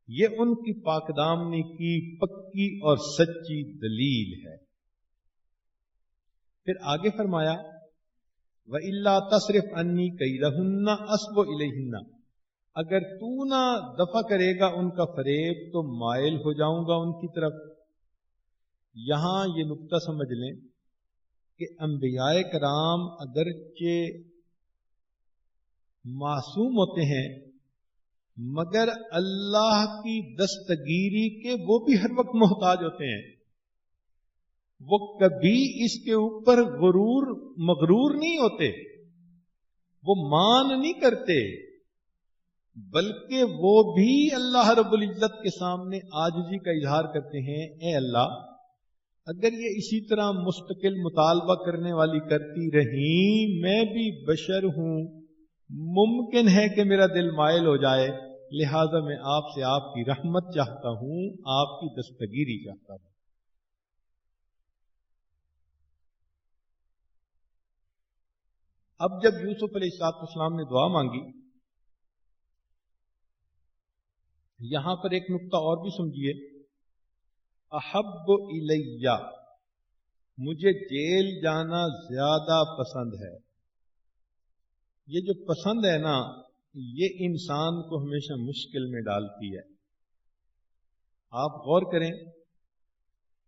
یہ ان کی پاک دامنی کی پکی اور سچی دلیل ہے۔ پھر آگے فرمایا وَإِلَّا تَصْرِفْ عَنِّي كَيْدَهُنَّ أَصْبُ إِلَيْهِنَّ، اگر تو نہ دفع کرے گا ان کا فریب تو مائل ہو جاؤں گا ان کی طرف۔ یہاں یہ نقطہ سمجھ لیں کہ انبیاء کرام اگرچہ معصوم ہوتے ہیں، مگر اللہ کی دستگیری کے وہ بھی ہر وقت محتاج ہوتے ہیں۔ وہ کبھی اس کے اوپر مغرور نہیں ہوتے، وہ مان نہیں کرتے، بلکہ وہ بھی اللہ رب العزت کے سامنے عاجزی کا اظہار کرتے ہیں، اے اللہ اگر یہ اسی طرح مستقل مطالبہ کرنے والی کرتی رہی، میں بھی بشر ہوں، ممکن ہے کہ میرا دل مائل ہو جائے، لہذا میں آپ سے آپ کی رحمت چاہتا ہوں، آپ کی دستگیری چاہتا ہوں۔ اب جب یوسف علیہ السلام نے دعا مانگی، یہاں پر ایک نقطہ اور بھی سمجھیے، احب الیہ، مجھے جیل جانا زیادہ پسند ہے۔ یہ جو پسند ہے نا، یہ انسان کو ہمیشہ مشکل میں ڈالتی ہے۔ آپ غور کریں،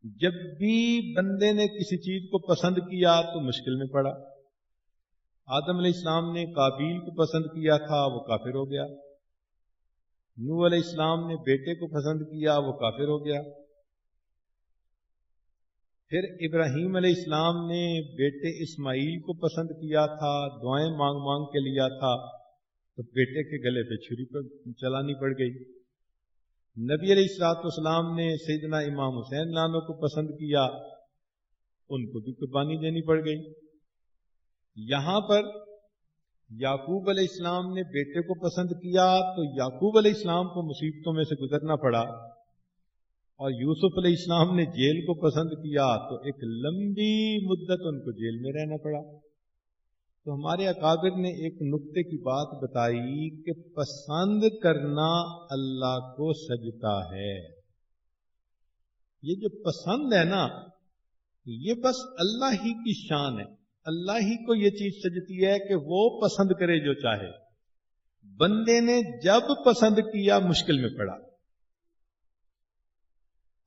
جب بھی بندے نے کسی چیز کو پسند کیا تو مشکل میں پڑا۔ آدم علیہ السلام نے قابیل کو پسند کیا تھا، وہ کافر ہو گیا۔ نوح علیہ السلام نے بیٹے کو پسند کیا، وہ کافر ہو گیا۔ پھر ابراہیم علیہ السلام نے بیٹے اسماعیل کو پسند کیا تھا، دعائیں مانگ مانگ کے لیا تھا، تو بیٹے کے گلے پہ چھری چلانی پڑ گئی۔ نبی علیہ السلام نے سیدنا امام حسین لانو کو پسند کیا، ان کو بھی قربانی دینی پڑ گئی۔ یہاں پر یعقوب علیہ السلام نے بیٹے کو پسند کیا تو یعقوب علیہ السلام کو مصیبتوں میں سے گزرنا پڑا، اور یوسف علیہ السلام نے جیل کو پسند کیا تو ایک لمبی مدت ان کو جیل میں رہنا پڑا۔ تو ہمارے اکابر نے ایک نقطے کی بات بتائی کہ پسند کرنا اللہ کو سجتا ہے۔ یہ جو پسند ہے نا، یہ بس اللہ ہی کی شان ہے، اللہ ہی کو یہ چیز سجتی ہے کہ وہ پسند کرے جو چاہے۔ بندے نے جب پسند کیا مشکل میں پڑا۔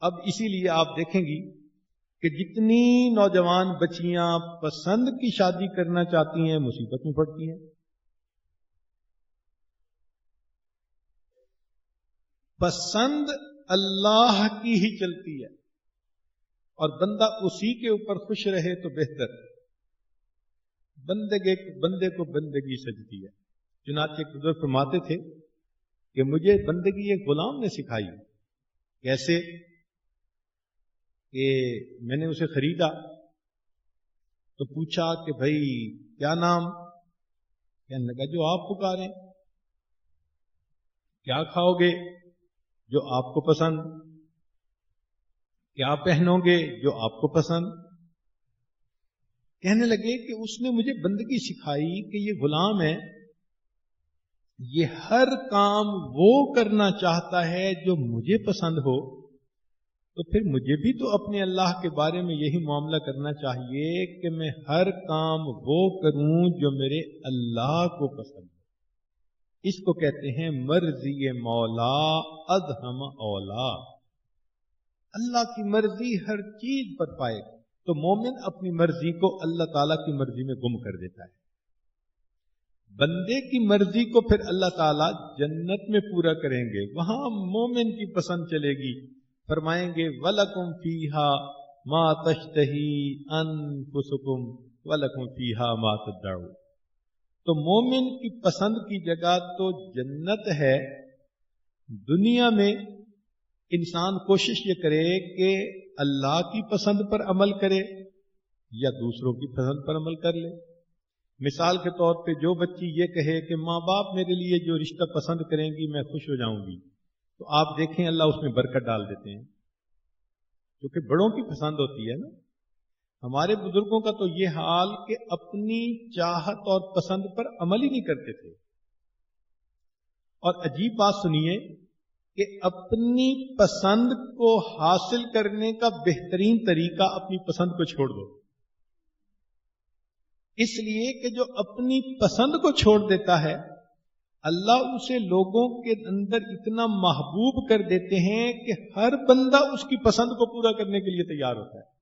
اب اسی لیے آپ دیکھیں گی کہ جتنی نوجوان بچیاں پسند کی شادی کرنا چاہتی ہیں مصیبت میں پڑتی ہیں۔ پسند اللہ کی ہی چلتی ہے، اور بندہ اسی کے اوپر خوش رہے تو بہتر۔ بندے کو بندگی سجتی ہے۔ چنانچہ ایک بزرگ فرماتے تھے کہ مجھے بندگی ایک غلام نے سکھائی۔ کیسے؟ کہ میں نے اسے خریدا تو پوچھا کہ بھائی کیا نام؟ کہنے لگا جو آپ پکاریں۔ کیا کھاؤ گے؟ جو آپ کو پسند۔ کیا پہنو گے؟ جو آپ کو پسند۔ کہنے لگے کہ اس نے مجھے بندگی سکھائی کہ یہ غلام ہے، یہ ہر کام وہ کرنا چاہتا ہے جو مجھے پسند ہو، تو پھر مجھے بھی تو اپنے اللہ کے بارے میں یہی معاملہ کرنا چاہیے کہ میں ہر کام وہ کروں جو میرے اللہ کو پسند ہے۔ اس کو کہتے ہیں مرضی مولا ادہم اولا۔ اللہ کی مرضی ہر چیز پر پائے، تو مومن اپنی مرضی کو اللہ تعالیٰ کی مرضی میں گم کر دیتا ہے۔ بندے کی مرضی کو پھر اللہ تعالیٰ جنت میں پورا کریں گے، وہاں مومن کی پسند چلے گی۔ فرمائیں گے وَلَكُمْ فِيهَا مَا تَشْتَهِي أَنفُسُكُمْ وَلَكُمْ فِيهَا مَا تَدَّعُونَ۔ تو مومن کی پسند کی جگہ تو جنت ہے۔ دنیا میں انسان کوشش یہ کرے کہ اللہ کی پسند پر عمل کرے یا دوسروں کی پسند پر عمل کر لے۔ مثال کے طور پہ جو بچی یہ کہے کہ ماں باپ میرے لیے جو رشتہ پسند کریں گی میں خوش ہو جاؤں گی، تو آپ دیکھیں اللہ اس میں برکت ڈال دیتے ہیں، کیونکہ بڑوں کی پسند ہوتی ہے نا۔ ہمارے بزرگوں کا تو یہ حال کہ اپنی چاہت اور پسند پر عمل ہی نہیں کرتے تھے۔ اور عجیب بات سنیے کہ اپنی پسند کو حاصل کرنے کا بہترین طریقہ اپنی پسند کو چھوڑ دو۔ اس لیے کہ جو اپنی پسند کو چھوڑ دیتا ہے، اللہ اسے لوگوں کے اندر اتنا محبوب کر دیتے ہیں کہ ہر بندہ اس کی پسند کو پورا کرنے کے لیے تیار ہوتا ہے۔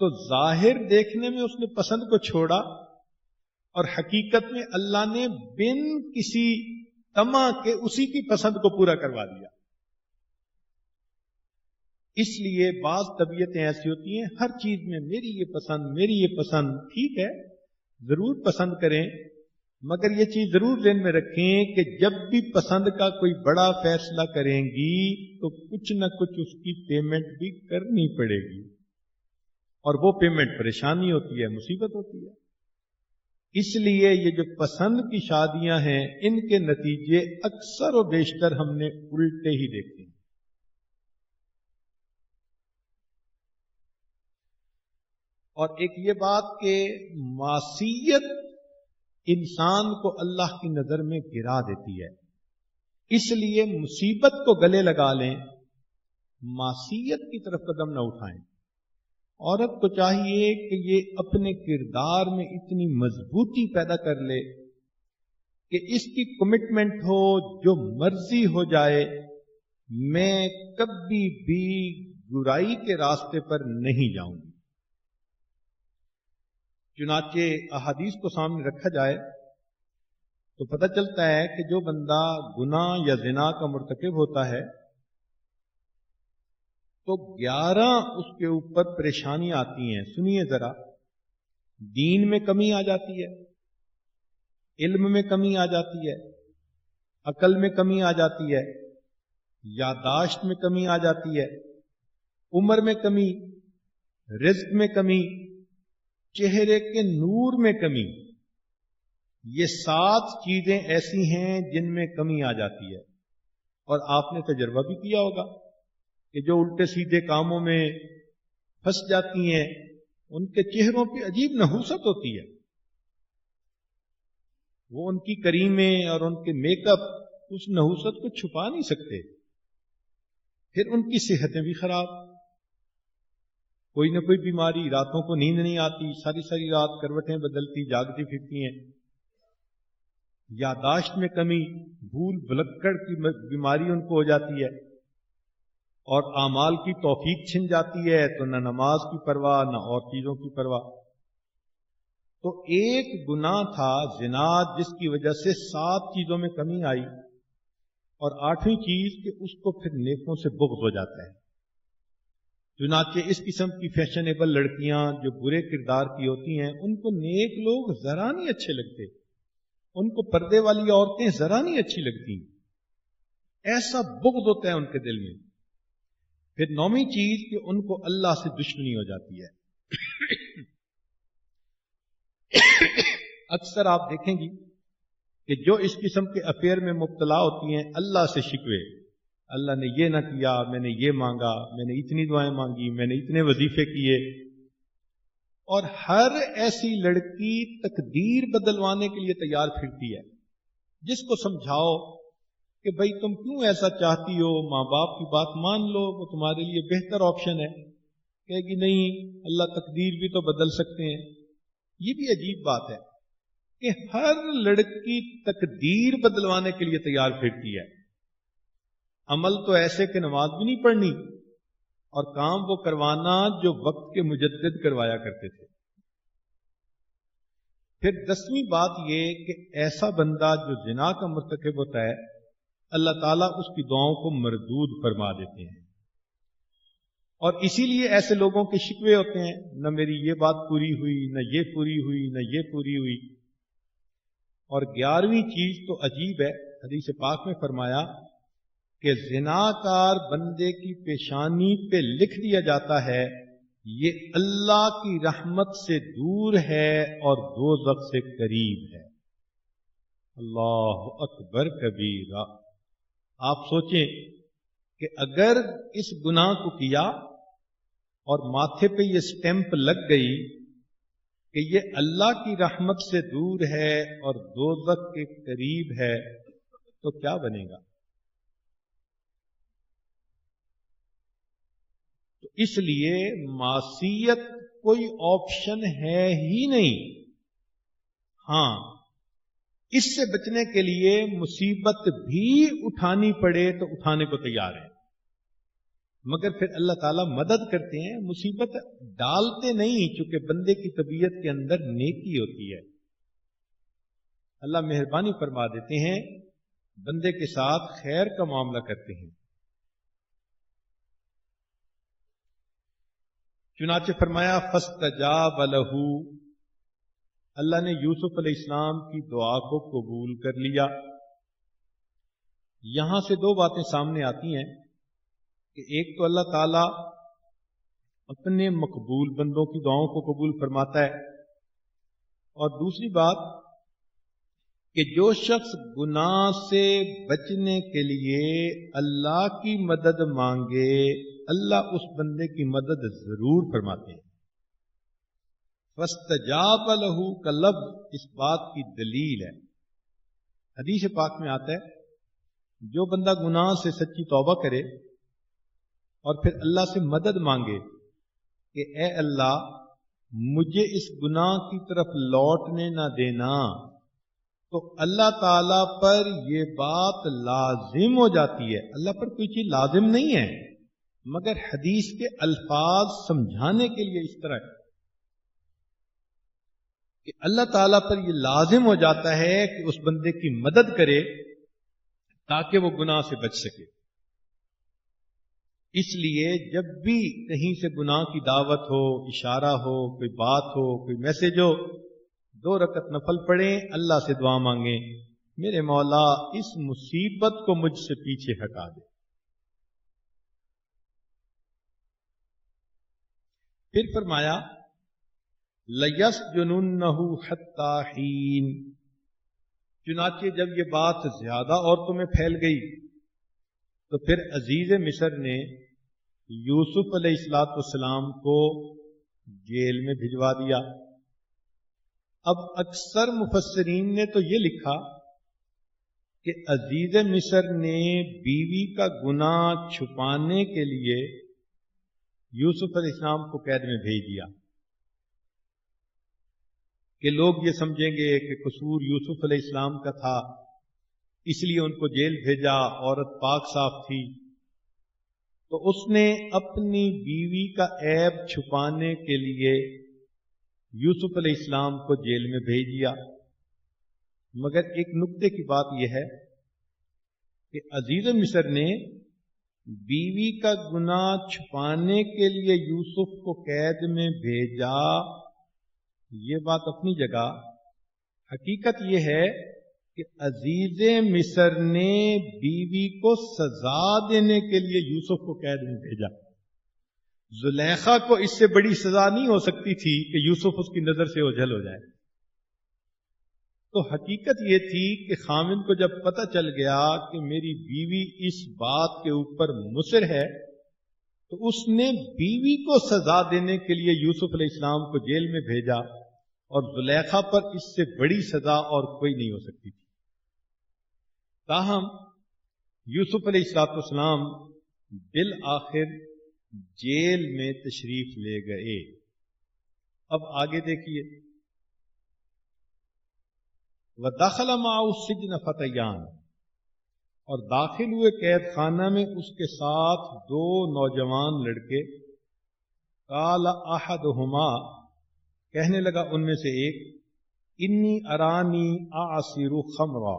تو ظاہر دیکھنے میں اس نے پسند کو چھوڑا، اور حقیقت میں اللہ نے بن کسی طمع کے اسی کی پسند کو پورا کروا دیا۔ اس لیے بعض طبیعتیں ایسی ہوتی ہیں ہر چیز میں میری یہ پسند، میری یہ پسند۔ ٹھیک ہے، ضرور پسند کریں، مگر یہ چیز ضرور ذہن میں رکھیں کہ جب بھی پسند کا کوئی بڑا فیصلہ کریں گی تو کچھ نہ کچھ اس کی پیمنٹ بھی کرنی پڑے گی، اور وہ پیمنٹ پریشانی ہوتی ہے، مصیبت ہوتی ہے۔ اس لیے یہ جو پسند کی شادیاں ہیں ان کے نتیجے اکثر و بیشتر ہم نے الٹے ہی دیکھے ہیں۔ اور ایک یہ بات کہ معصیت انسان کو اللہ کی نظر میں گرا دیتی ہے، اس لیے مصیبت کو گلے لگا لیں، معصیت کی طرف قدم نہ اٹھائیں۔ عورت کو چاہیے کہ یہ اپنے کردار میں اتنی مضبوطی پیدا کر لے کہ اس کی کمٹمنٹ ہو، جو مرضی ہو جائے، میں کبھی بھی برائی کے راستے پر نہیں جاؤں گی۔ چنانچہ احادیث کو سامنے رکھا جائے تو پتہ چلتا ہے کہ جو بندہ گناہ یا زنا کا مرتکب ہوتا ہے تو 11 اس کے اوپر پریشانیاں آتی ہیں۔ سنیے ذرا، دین میں کمی آ جاتی ہے، علم میں کمی آ جاتی ہے، عقل میں کمی آ جاتی ہے، یادداشت میں کمی آ جاتی ہے، عمر میں کمی، رزق میں کمی، چہرے کے نور میں کمی۔ یہ 7 چیزیں ایسی ہیں جن میں کمی آ جاتی ہے، اور آپ نے تجربہ بھی کیا ہوگا کہ جو الٹے سیدھے کاموں میں پھنس جاتی ہیں ان کے چہروں پہ عجیب نحوست ہوتی ہے، وہ ان کی کریمیں اور ان کے میک اپ اس نحوست کو چھپا نہیں سکتے۔ پھر ان کی صحتیں بھی خراب، کوئی نہ کوئی بیماری، راتوں کو نیند نہیں آتی، ساری ساری رات کروٹیں بدلتی جاگتی پھرتی ہیں، یادداشت میں کمی، بھول بھلکڑ کی بیماری ان کو ہو جاتی ہے، اور اعمال کی توفیق چھن جاتی ہے تو نہ نماز کی پرواہ نہ اور چیزوں کی پرواہ۔ تو ایک گناہ تھا زنا جس کی وجہ سے 7 چیزوں میں کمی آئی، اور 8ویں چیز کہ اس کو پھر نیکوں سے بغض ہو جاتا ہے۔ چنانچہ اس قسم کی فیشنیبل لڑکیاں جو برے کردار کی ہوتی ہیں ان کو نیک لوگ ذرا نہیں اچھے لگتے، ان کو پردے والی عورتیں ذرا نہیں اچھی لگتی، ایسا بغض ہوتا ہے ان کے دل میں۔ پھر 9ویں چیز کہ ان کو اللہ سے دشمنی ہو جاتی ہے۔ اکثر آپ دیکھیں گی کہ جو اس قسم کے افیئر میں مبتلا ہوتی ہیں، اللہ سے شکوے، اللہ نے یہ نہ کیا، میں نے یہ مانگا، میں نے اتنی دعائیں مانگی، میں نے اتنے وظیفے کیے، اور ہر ایسی لڑکی تقدیر بدلوانے کے لیے تیار پھرتی ہے۔ جس کو سمجھاؤ کہ بھائی تم کیوں ایسا چاہتی ہو، ماں باپ کی بات مان لو، وہ تمہارے لیے بہتر آپشن ہے، کہے گی نہیں اللہ تقدیر بھی تو بدل سکتے ہیں۔ یہ بھی عجیب بات ہے کہ ہر لڑکی تقدیر بدلوانے کے لیے تیار پھرتی ہے۔ عمل تو ایسے کہ نماز بھی نہیں پڑھنی، اور کام وہ کروانا جو وقت کے مجدد کروایا کرتے تھے۔ پھر 10ویں بات یہ کہ ایسا بندہ جو زنا کا مرتکب ہوتا ہے، اللہ تعالیٰ اس کی دعاؤں کو مردود فرما دیتے ہیں، اور اسی لیے ایسے لوگوں کے شکوے ہوتے ہیں، نہ میری یہ بات پوری ہوئی، نہ یہ پوری ہوئی، نہ یہ پوری ہوئی۔ اور 11ویں چیز تو عجیب ہے، حدیث پاک میں فرمایا کہ زناکار بندے کی پیشانی پہ لکھ دیا جاتا ہے یہ اللہ کی رحمت سے دور ہے اور دوزخ سے قریب ہے۔ اللہ اکبر کبیرہ۔ آپ سوچیں کہ اگر اس گناہ کو کیا اور ماتھے پہ یہ سٹیمپ لگ گئی کہ یہ اللہ کی رحمت سے دور ہے اور دوزخ کے قریب ہے، تو کیا بنے گا؟ تو اس لیے معصیت کوئی آپشن ہے ہی نہیں۔ ہاں، اس سے بچنے کے لیے مصیبت بھی اٹھانی پڑے تو اٹھانے کو تیار ہے، مگر پھر اللہ تعالیٰ مدد کرتے ہیں، مصیبت ڈالتے نہیں، چونکہ بندے کی طبیعت کے اندر نیکی ہوتی ہے۔ اللہ مہربانی فرما دیتے ہیں، بندے کے ساتھ خیر کا معاملہ کرتے ہیں۔ چنانچہ فرمایا فاستجاب لہ، اللہ نے یوسف علیہ السلام کی دعا کو قبول کر لیا۔ یہاں سے 2 باتیں سامنے آتی ہیں کہ ایک تو اللہ تعالی اپنے مقبول بندوں کی دعاؤں کو قبول فرماتا ہے، اور دوسری بات کہ جو شخص گناہ سے بچنے کے لیے اللہ کی مدد مانگے، اللہ اس بندے کی مدد ضرور فرماتے ہیں۔ فاستجاب لہو کا لفظ اس بات کی دلیل ہے۔ حدیث پاک میں آتا ہے جو بندہ گناہ سے سچی توبہ کرے اور پھر اللہ سے مدد مانگے کہ اے اللہ مجھے اس گناہ کی طرف لوٹنے نہ دینا، تو اللہ تعالی پر یہ بات لازم ہو جاتی ہے۔ اللہ پر کوئی چیز لازم نہیں ہے، مگر حدیث کے الفاظ سمجھانے کے لیے اس طرح ہے کہ اللہ تعالیٰ پر یہ لازم ہو جاتا ہے کہ اس بندے کی مدد کرے تاکہ وہ گناہ سے بچ سکے۔ اس لیے جب بھی کہیں سے گناہ کی دعوت ہو، اشارہ ہو، کوئی بات ہو، کوئی میسج ہو، 2 رکعت نفل پڑھیں، اللہ سے دعا مانگیں، میرے مولا اس مصیبت کو مجھ سے پیچھے ہٹا دے۔ پھر فرمایا لَيَسْجُنُنَّهُ حَتَّى حِينٍ، چنانچہ جب یہ بات زیادہ عورتوں میں پھیل گئی تو پھر عزیز مصر نے یوسف علیہ السلام کو جیل میں بھجوا دیا۔ اب اکثر مفسرین نے تو یہ لکھا کہ عزیز مصر نے بیوی کا گناہ چھپانے کے لیے یوسف علیہ السلام کو قید میں بھیج دیا کہ لوگ یہ سمجھیں گے کہ قصور یوسف علیہ السلام کا تھا، اس لیے ان کو جیل بھیجا، عورت پاک صاف تھی، تو اس نے اپنی بیوی کا عیب چھپانے کے لیے یوسف علیہ السلام کو جیل میں بھیج دیا۔ مگر ایک نکتے کی بات یہ ہے کہ عزیز مصر نے بیوی کا گناہ چھپانے کے لیے یوسف کو قید میں بھیجا، یہ بات اپنی جگہ، حقیقت یہ ہے کہ عزیز مصر نے بیوی کو سزا دینے کے لیے یوسف کو قید میں بھیجا۔ زلیخا کو اس سے بڑی سزا نہیں ہو سکتی تھی کہ یوسف اس کی نظر سے اوجھل ہو جائے۔ تو حقیقت یہ تھی کہ خامن کو جب پتہ چل گیا کہ میری بیوی اس بات کے اوپر مصر ہے، تو اس نے بیوی کو سزا دینے کے لیے یوسف علیہ السلام کو جیل میں بھیجا، اور زلیخا پر اس سے بڑی سزا اور کوئی نہیں ہو سکتی تھی۔ تاہم یوسف علیہ السلام بالآخر جیل میں تشریف لے گئے۔ اب آگے دیکھیے، وَدَخَلَ مَعَهُ السِّجْنَ فَتَيَّانِ، اور داخل ہوئے قید خانہ میں اس کے ساتھ 2 نوجوان لڑکے۔ قَالَ أَحَدُهُمَا، کہنے لگا ان میں سے ایک، انی ارانی اعصر خمرا،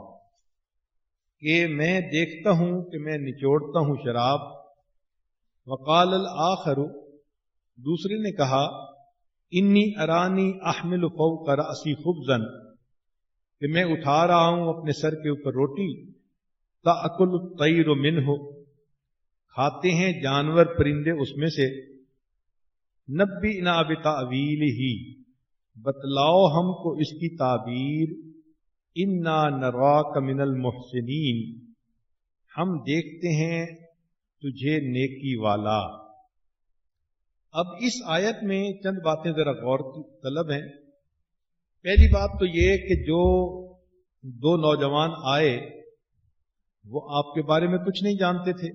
کہ میں دیکھتا ہوں کہ میں نچوڑتا ہوں شراب۔ وقال الآخر، دوسرے نے کہا، انی ارانی احمل فوق رأسی خبزا، کہ میں اٹھا رہا ہوں اپنے سر کے اوپر روٹی۔ تأکل الطیر منہ، کھاتے ہیں جانور پرندے اس میں سے۔ نبئنا بتأویلہ، بتلاؤ ہم کو اس کی تعبیر۔ انا نراک من المحسنین، ہم دیکھتے ہیں تجھے نیکی والا۔ اب اس آیت میں چند باتیں ذرا غور کی طلب ہیں۔ پہلی بات تو یہ کہ جو 2 نوجوان آئے وہ آپ کے بارے میں کچھ نہیں جانتے تھے،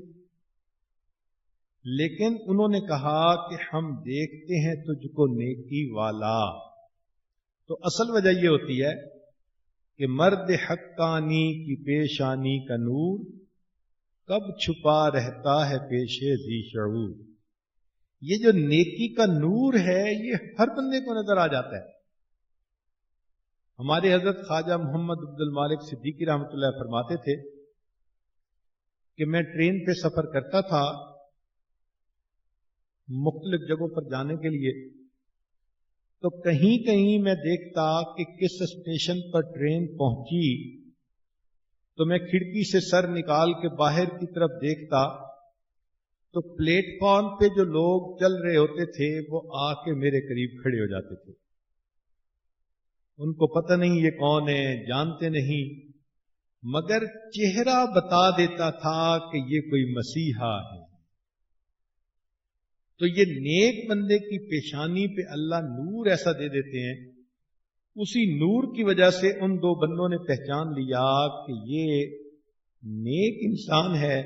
لیکن انہوں نے کہا کہ ہم دیکھتے ہیں تجھ کو نیکی والا۔ تو اصل وجہ یہ ہوتی ہے کہ مرد حقانی کی پیشانی کا نور کب چھپا رہتا ہے پیشے ذی شعور۔ یہ جو نیکی کا نور ہے یہ ہر بندے کو نظر آ جاتا ہے۔ ہمارے حضرت خواجہ محمد عبد المالک صدیقی رحمۃ اللہ فرماتے تھے کہ میں ٹرین پہ سفر کرتا تھا مختلف جگہوں پر جانے کے لیے، تو کہیں کہیں میں دیکھتا کہ کس اسٹیشن پر ٹرین پہنچی تو میں کھڑکی سے سر نکال کے باہر کی طرف دیکھتا تو پلیٹ فارم پہ جو لوگ چل رہے ہوتے تھے وہ آ کے میرے قریب کھڑے ہو جاتے تھے۔ ان کو پتہ نہیں یہ کون ہے، جانتے نہیں، مگر چہرہ بتا دیتا تھا کہ یہ کوئی مسیحا ہے۔ تو یہ نیک بندے کی پیشانی پہ اللہ نور ایسا دے دیتے ہیں، اسی نور کی وجہ سے ان دو بندوں نے پہچان لیا کہ یہ نیک انسان ہے،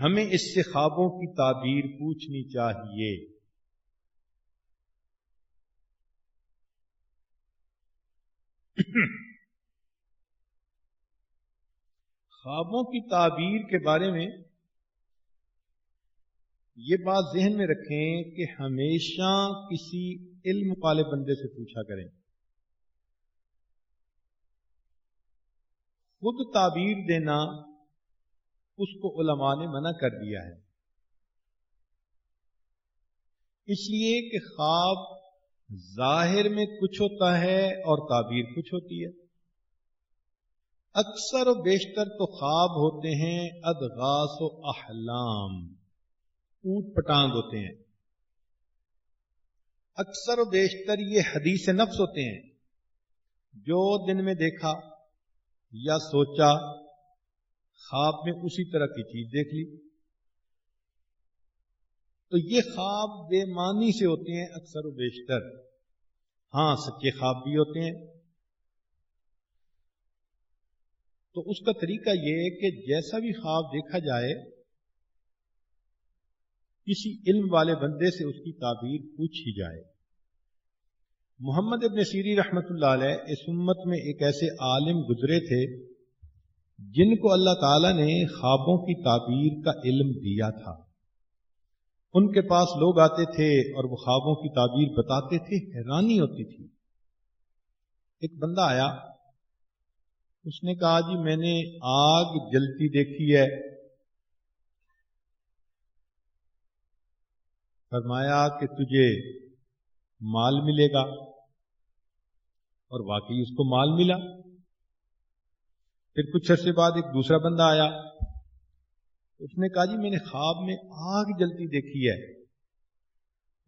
ہمیں اس سے خوابوں کی تعبیر پوچھنی چاہیے۔ خوابوں کی تعبیر کے بارے میں یہ بات ذہن میں رکھیں کہ ہمیشہ کسی علم والے بندے سے پوچھا کریں۔ خود تعبیر دینا اس کو علماء نے منع کر دیا ہے، اس لیے کہ خواب ظاہر میں کچھ ہوتا ہے اور تعبیر کچھ ہوتی ہے۔ اکثر و بیشتر تو خواب ہوتے ہیں ادغاث و احلام، اوٹ پٹانگ ہوتے ہیں۔ اکثر و بیشتر یہ حدیث نفس ہوتے ہیں، جو دن میں دیکھا یا سوچا خواب میں اسی طرح کی چیز دیکھ لی، تو یہ خواب بے معنی سے ہوتے ہیں اکثر و بیشتر۔ ہاں سچے خواب بھی ہوتے ہیں، تو اس کا طریقہ یہ ہے کہ جیسا بھی خواب دیکھا جائے کسی علم والے بندے سے اس کی تعبیر پوچھی جائے۔ محمد ابن سیرین رحمۃ اللہ علیہ اس امت میں ایک ایسے عالم گزرے تھے جن کو اللہ تعالیٰ نے خوابوں کی تعبیر کا علم دیا تھا۔ ان کے پاس لوگ آتے تھے اور وہ خوابوں کی تعبیر بتاتے تھے، حیرانی ہوتی تھی۔ ایک بندہ آیا، اس نے کہا جی میں نے آگ جلتی دیکھی ہے۔ فرمایا کہ تجھے مال ملے گا، اور واقعی اس کو مال ملا۔ پھر کچھ عرصے بعد ایک دوسرا بندہ آیا، اس نے کہا جی میں نے خواب میں آگ جلتی دیکھی ہے،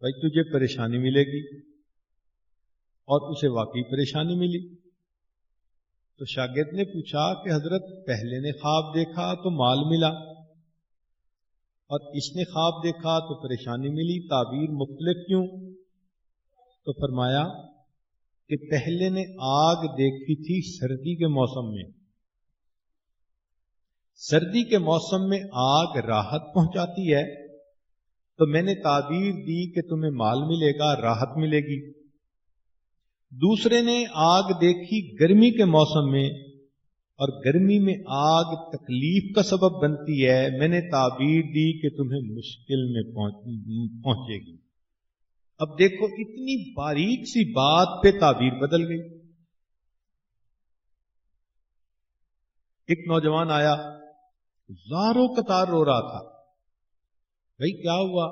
بھائی تجھے پریشانی ملے گی، اور اسے واقعی پریشانی ملی۔ تو شاگرد نے پوچھا کہ حضرت پہلے نے خواب دیکھا تو مال ملا، اور اس نے خواب دیکھا تو پریشانی ملی، تعبیر مختلف کیوں؟ تو فرمایا کہ پہلے نے آگ دیکھی تھی سردی کے موسم میں، سردی کے موسم میں آگ راحت پہنچاتی ہے، تو میں نے تعبیر دی کہ تمہیں مال ملے گا، راحت ملے گی۔ دوسرے نے آگ دیکھی گرمی کے موسم میں، اور گرمی میں آگ تکلیف کا سبب بنتی ہے، میں نے تعبیر دی کہ تمہیں مشکل میں پہنچے گی۔ اب دیکھو اتنی باریک سی بات پہ تعبیر بدل گئی۔ ایک نوجوان آیا، زاروں قطار رو رہا تھا، بھائی کیا ہوا؟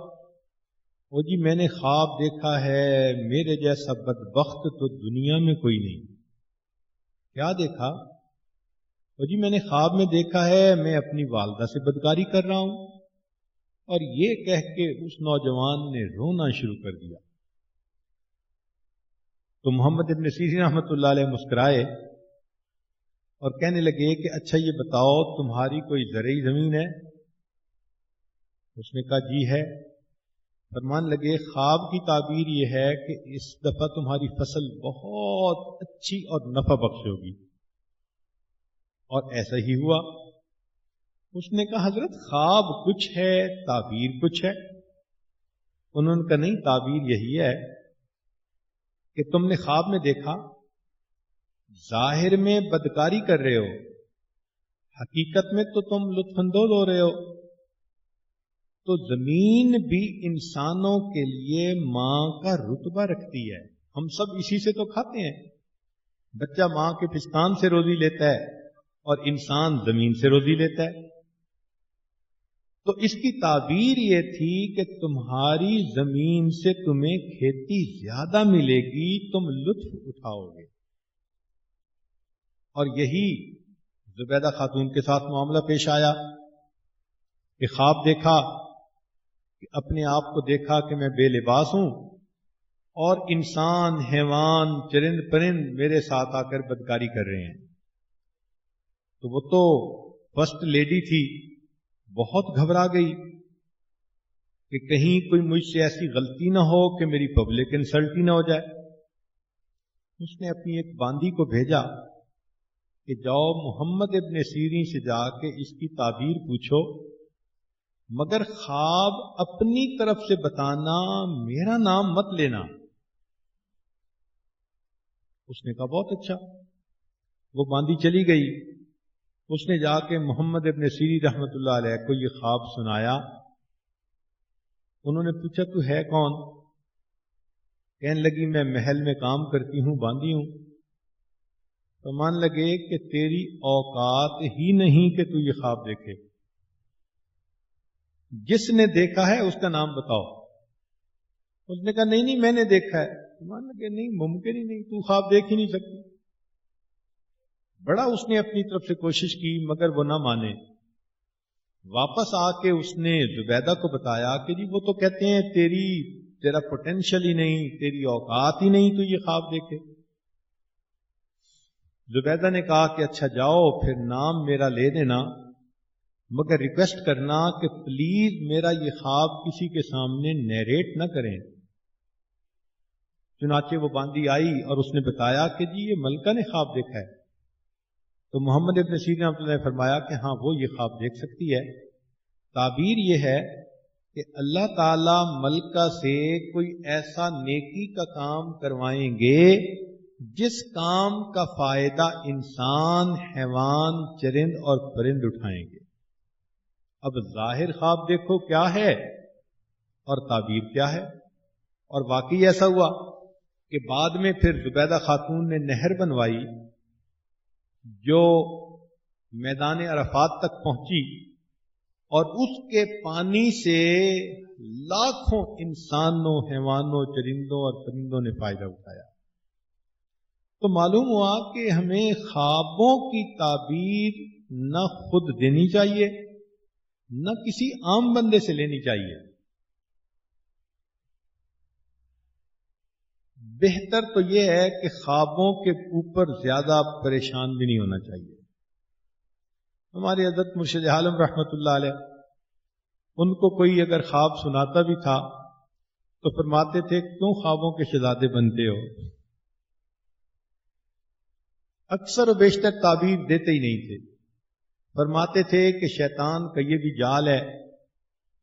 وہ جی میں نے خواب دیکھا ہے، میرے جیسا بدبخت تو دنیا میں کوئی نہیں۔ کیا دیکھا؟ وہ جی میں نے خواب میں دیکھا ہے میں اپنی والدہ سے بدکاری کر رہا ہوں، اور یہ کہہ کے اس نوجوان نے رونا شروع کر دیا۔ تو محمد ابن سیرین رحمۃ اللہ علیہ مسکرائے اور کہنے لگے کہ اچھا یہ بتاؤ تمہاری کوئی زرعی زمین ہے؟ اس نے کہا جی ہے۔ فرمان لگے خواب کی تعبیر یہ ہے کہ اس دفعہ تمہاری فصل بہت اچھی اور نفع بخش ہوگی، اور ایسا ہی ہوا۔ اس نے کہا حضرت خواب کچھ ہے تعبیر کچھ ہے۔ انہوں نے کہا نہیں، تعبیر یہی ہے کہ تم نے خواب میں دیکھا، ظاہر میں بدکاری کر رہے ہو، حقیقت میں تو تم لطف اندوز ہو رہے ہو۔ تو زمین بھی انسانوں کے لیے ماں کا رتبہ رکھتی ہے، ہم سب اسی سے تو کھاتے ہیں۔ بچہ ماں کے پستان سے روزی لیتا ہے، اور انسان زمین سے روزی لیتا ہے۔ تو اس کی تعبیر یہ تھی کہ تمہاری زمین سے تمہیں کھیتی زیادہ ملے گی، تم لطف اٹھاؤ گے۔ اور یہی زبیدہ خاتون کے ساتھ معاملہ پیش آیا کہ خواب دیکھا کہ اپنے آپ کو دیکھا کہ میں بے لباس ہوں، اور انسان، حیوان، چرند پرند میرے ساتھ آ کر بدکاری کر رہے ہیں۔ تو وہ تو فرسٹ لیڈی تھی، بہت گھبرا گئی کہ کہیں کوئی مجھ سے ایسی غلطی نہ ہو کہ میری پبلک انسلٹ ہی نہ ہو جائے۔ اس نے اپنی ایک باندی کو بھیجا کہ جاؤ محمد ابن سیرین سے جا کے اس کی تعبیر پوچھو، مگر خواب اپنی طرف سے بتانا، میرا نام مت لینا۔ اس نے کہا بہت اچھا۔ وہ باندی چلی گئی، اس نے جا کے محمد ابن سیرین رحمۃ اللہ علیہ کو یہ خواب سنایا۔ انہوں نے پوچھا تو ہے کون؟ کہنے لگی میں محل میں کام کرتی ہوں، باندی ہوں۔ تو مان لگے کہ تیری اوقات ہی نہیں کہ تو یہ خواب دیکھے، جس نے دیکھا ہے اس کا نام بتاؤ۔ اس نے کہا نہیں میں نے دیکھا ہے۔ تو مان لگے نہیں، ممکن ہی نہیں، تو خواب دیکھ ہی نہیں سکتی۔ بڑا اس نے اپنی طرف سے کوشش کی مگر وہ نہ مانے۔ واپس آ کے اس نے زبیدہ کو بتایا کہ جی وہ تو کہتے ہیں تیرا پوٹینشل ہی نہیں، تیری اوقات ہی نہیں تو یہ خواب دیکھے۔ زبیدہ نے کہا کہ اچھا جاؤ پھر نام میرا لے دینا، مگر ریکویسٹ کرنا کہ پلیز میرا یہ خواب کسی کے سامنے نیریٹ نہ کریں۔ چنانچہ وہ باندی آئی اور اس نے بتایا کہ جی یہ ملکہ نے خواب دیکھا ہے۔ تو محمد ابن سیرین رحمۃ اللہ نے فرمایا کہ ہاں وہ یہ خواب دیکھ سکتی ہے۔ تعبیر یہ ہے کہ اللہ تعالی ملکہ سے کوئی ایسا نیکی کا کام کروائیں گے جس کام کا فائدہ انسان، حیوان، چرند اور پرند اٹھائیں گے۔ اب ظاہر خواب دیکھو کیا ہے اور تعبیر کیا ہے۔ اور واقعی ایسا ہوا کہ بعد میں پھر زبیدہ خاتون نے نہر بنوائی جو میدان عرفات تک پہنچی، اور اس کے پانی سے لاکھوں انسانوں، حیوانوں، چرندوں اور پرندوں نے فائدہ اٹھایا۔ تو معلوم ہوا کہ ہمیں خوابوں کی تعبیر نہ خود دینی چاہیے نہ کسی عام بندے سے لینی چاہیے۔ بہتر تو یہ ہے کہ خوابوں کے اوپر زیادہ پریشان بھی نہیں ہونا چاہیے۔ ہمارے حضرت مرشد عالم رحمۃ اللہ علیہ، ان کو کوئی اگر خواب سناتا بھی تھا تو فرماتے تھے کیوں خوابوں کے شہزادے بنتے ہو؟ اکثر و بیشتر تعبیر دیتے ہی نہیں تھے۔ فرماتے تھے کہ شیطان کا یہ بھی جال ہے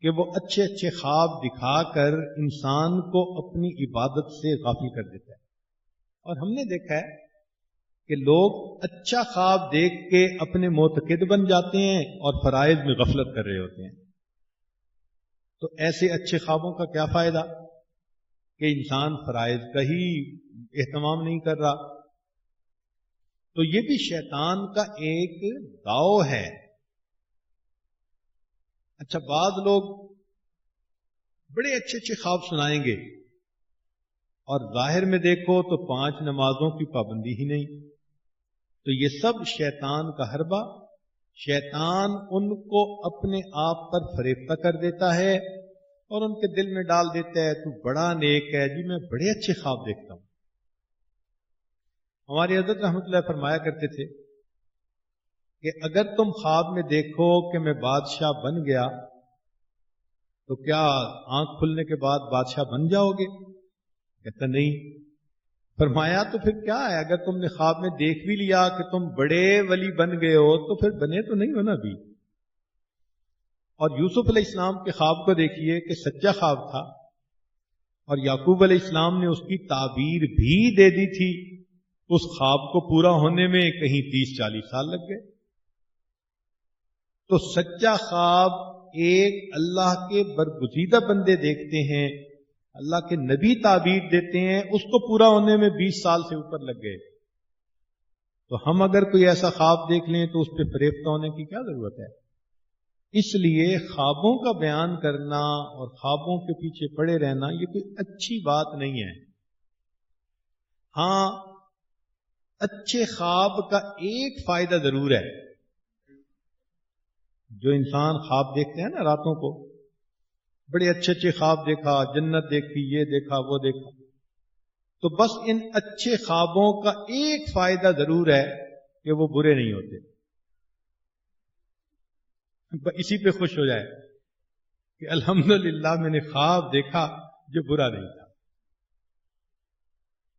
کہ وہ اچھے اچھے خواب دکھا کر انسان کو اپنی عبادت سے غافل کر دیتا ہے۔ اور ہم نے دیکھا ہے کہ لوگ اچھا خواب دیکھ کے اپنے معتقد بن جاتے ہیں اور فرائض میں غفلت کر رہے ہوتے ہیں۔ تو ایسے اچھے خوابوں کا کیا فائدہ کہ انسان فرائض کا ہی اہتمام نہیں کر رہا۔ تو یہ بھی شیطان کا ایک داؤ ہے۔ اچھا بعض لوگ بڑے اچھے اچھے خواب سنائیں گے اور ظاہر میں دیکھو تو 5 نمازوں کی پابندی ہی نہیں۔ تو یہ سب شیطان کا حربہ۔ شیطان ان کو اپنے آپ پر فریفتہ کر دیتا ہے اور ان کے دل میں ڈال دیتا ہے تو بڑا نیک ہے جی، میں بڑے اچھے خواب دیکھتا ہوں۔ ہمارے حضرت رحمۃ اللہ فرمایا کرتے تھے کہ اگر تم خواب میں دیکھو کہ میں بادشاہ بن گیا تو کیا آنکھ کھلنے کے بعد بادشاہ بن جاؤ گے؟ کہتا نہیں۔ فرمایا تو پھر کیا ہے، اگر تم نے خواب میں دیکھ بھی لیا کہ تم بڑے ولی بن گئے ہو تو پھر بنے تو نہیں ہو نا ابھی۔ اور یوسف علیہ السلام کے خواب کو دیکھیے کہ سچا خواب تھا، اور یعقوب علیہ السلام نے اس کی تعبیر بھی دے دی تھی۔ اس خواب کو پورا ہونے میں کہیں 30-40 سال لگ گئے۔ تو سچا خواب ایک اللہ کے برگزیدہ بندے دیکھتے ہیں، اللہ کے نبی تعبیر دیتے ہیں، اس کو پورا ہونے میں 20 سال سے اوپر لگ گئے۔ تو ہم اگر کوئی ایسا خواب دیکھ لیں تو اس پہ فریفتہ ہونے کی کیا ضرورت ہے؟ اس لیے خوابوں کا بیان کرنا اور خوابوں کے پیچھے پڑے رہنا یہ کوئی اچھی بات نہیں ہے۔ ہاں، اچھے خواب کا ایک فائدہ ضرور ہے۔ جو انسان خواب دیکھتے ہیں نا راتوں کو، بڑے اچھے اچھے خواب دیکھا، جنت دیکھی، یہ دیکھا، وہ دیکھا، تو بس ان اچھے خوابوں کا ایک فائدہ ضرور ہے کہ وہ برے نہیں ہوتے۔ اسی پہ خوش ہو جائے کہ الحمدللہ میں نے خواب دیکھا جو برا نہیں تھا.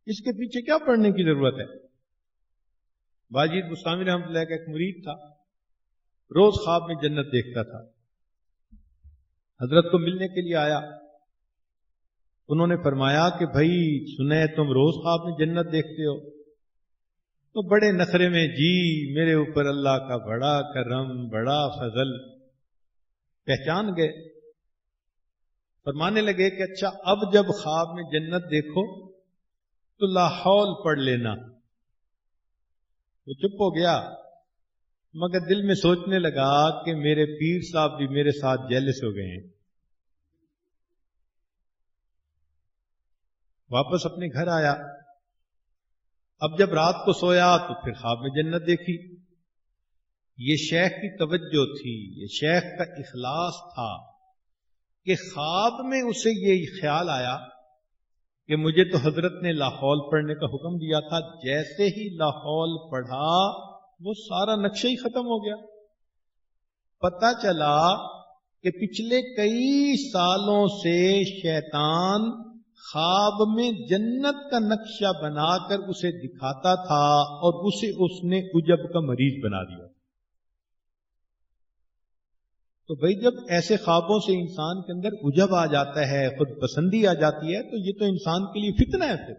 اس کے پیچھے کیا پڑھنے کی ضرورت ہے؟ باجید بستامی رحمۃ اللہ کا ایک مرید تھا، روز خواب میں جنت دیکھتا تھا. حضرت کو ملنے کے لیے آیا. انہوں نے فرمایا کہ بھائی سنے تم روز خواب میں جنت دیکھتے ہو. تو بڑے نخرے میں، جی میرے اوپر اللہ کا بڑا کرم، بڑا فضل. پہچان گئے. فرمانے لگے کہ اچھا اب جب خواب میں جنت دیکھو تو لا حول پڑھ لینا. وہ چپ ہو گیا، مگر دل میں سوچنے لگا کہ میرے پیر صاحب بھی میرے ساتھ جیلس ہو گئے ہیں. واپس اپنے گھر آیا. اب جب رات کو سویا تو پھر خواب میں جنت دیکھی. یہ شیخ کی توجہ تھی، یہ شیخ کا اخلاص تھا کہ خواب میں اسے یہ خیال آیا کہ مجھے تو حضرت نے لا حول پڑھنے کا حکم دیا تھا. جیسے ہی لا حول پڑھا وہ سارا نقشہ ہی ختم ہو گیا. پتہ چلا کہ پچھلے کئی سالوں سے شیطان خواب میں جنت کا نقشہ بنا کر اسے دکھاتا تھا اور اسے اس نے عجب کا مریض بنا دیا. تو بھائی جب ایسے خوابوں سے انسان کے اندر عجب آ جاتا ہے، خود پسندی آ جاتی ہے، تو یہ تو انسان کے لیے فتنہ ہے پھر.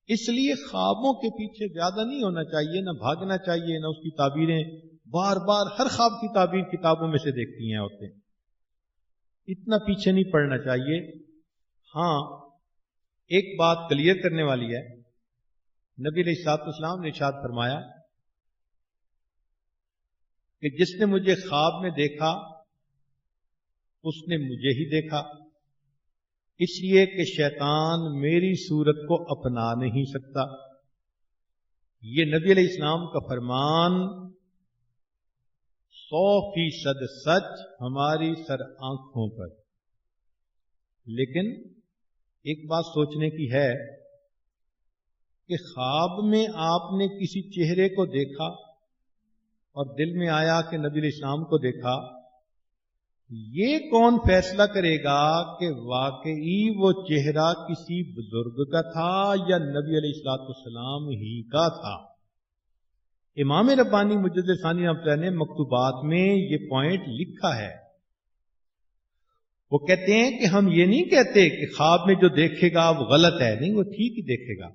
اس لیے خوابوں کے پیچھے زیادہ نہیں ہونا چاہیے، نہ بھاگنا چاہیے، نہ اس کی تعبیریں بار بار ہر خواب کی تعبیر کتابوں میں سے دیکھتی ہیں عورتیں. اتنا پیچھے نہیں پڑنا چاہیے. ہاں ایک بات کلیئر کرنے والی ہے. نبی علیہ الصلوۃ والسلام نے ارشاد فرمایا کہ جس نے مجھے خواب میں دیکھا اس نے مجھے ہی دیکھا، اس لیے کہ شیطان میری صورت کو اپنا نہیں سکتا. یہ نبی علیہ السلام کا فرمان 100% سچ ہماری سر آنکھوں پر. لیکن ایک بات سوچنے کی ہے کہ خواب میں آپ نے کسی چہرے کو دیکھا اور دل میں آیا کہ نبی علیہ السلام کو دیکھا. یہ کون فیصلہ کرے گا کہ واقعی وہ چہرہ کسی بزرگ کا تھا یا نبی علیہ الصلوۃ والسلام ہی کا تھا؟ امام ربانی مجدد ثانی رحمۃ اللہ نے مکتوبات میں یہ پوائنٹ لکھا ہے. وہ کہتے ہیں کہ ہم یہ نہیں کہتے کہ خواب میں جو دیکھے گا وہ غلط ہے، نہیں، وہ ٹھیک ہی دیکھے گا،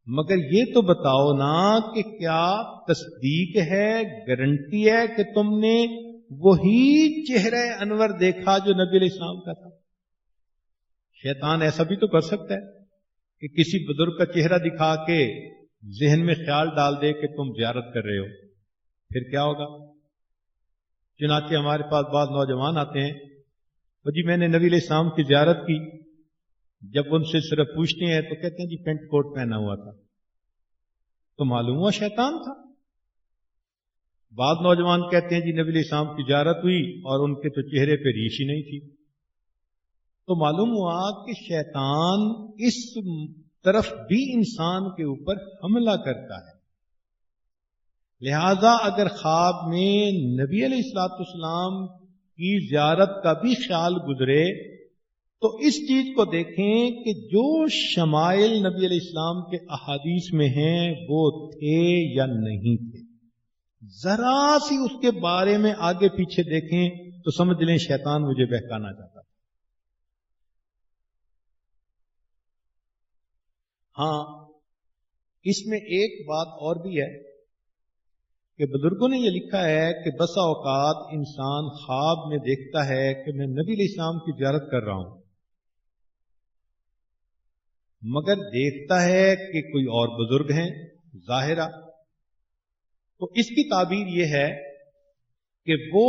مگر یہ تو بتاؤ نا کہ کیا تصدیق ہے، گارنٹی ہے کہ تم نے وہی چہرہ انور دیکھا جو نبی علیہ السلام کا تھا؟ شیطان ایسا بھی تو کر سکتا ہے کہ کسی بزرگ کا چہرہ دکھا کے ذہن میں خیال ڈال دے کہ تم زیارت کر رہے ہو. پھر کیا ہوگا؟ چنانچہ ہمارے پاس بعض نوجوان آتے ہیں، وہ جی میں نے نبی علیہ السلام کی زیارت کی. جب ان سے صرف پوچھتے ہیں تو کہتے ہیں جی پینٹ کوٹ پہنا ہوا تھا. تو معلوم ہوا شیطان تھا. بعض نوجوان کہتے ہیں جی نبی علیہ السلام کی زیارت ہوئی اور ان کے تو چہرے پہ ریش ہی نہیں تھی. تو معلوم ہوا کہ شیطان اس طرف بھی انسان کے اوپر حملہ کرتا ہے. لہذا اگر خواب میں نبی علیہ الصلوۃ والسلام کی زیارت کا بھی خیال گزرے تو اس چیز کو دیکھیں کہ جو شمائل نبی علیہ السلام کے احادیث میں ہیں وہ تھے یا نہیں تھے. ذرا سی اس کے بارے میں آگے پیچھے دیکھیں تو سمجھ لیں شیطان مجھے بہکانا چاہتا تھا. ہاں اس میں ایک بات اور بھی ہے کہ بزرگوں نے یہ لکھا ہے کہ بسا اوقات انسان خواب میں دیکھتا ہے کہ میں نبی علیہ السلام کی زیارت کر رہا ہوں، مگر دیکھتا ہے کہ کوئی اور بزرگ ہیں ظاہرہ. تو اس کی تعبیر یہ ہے کہ وہ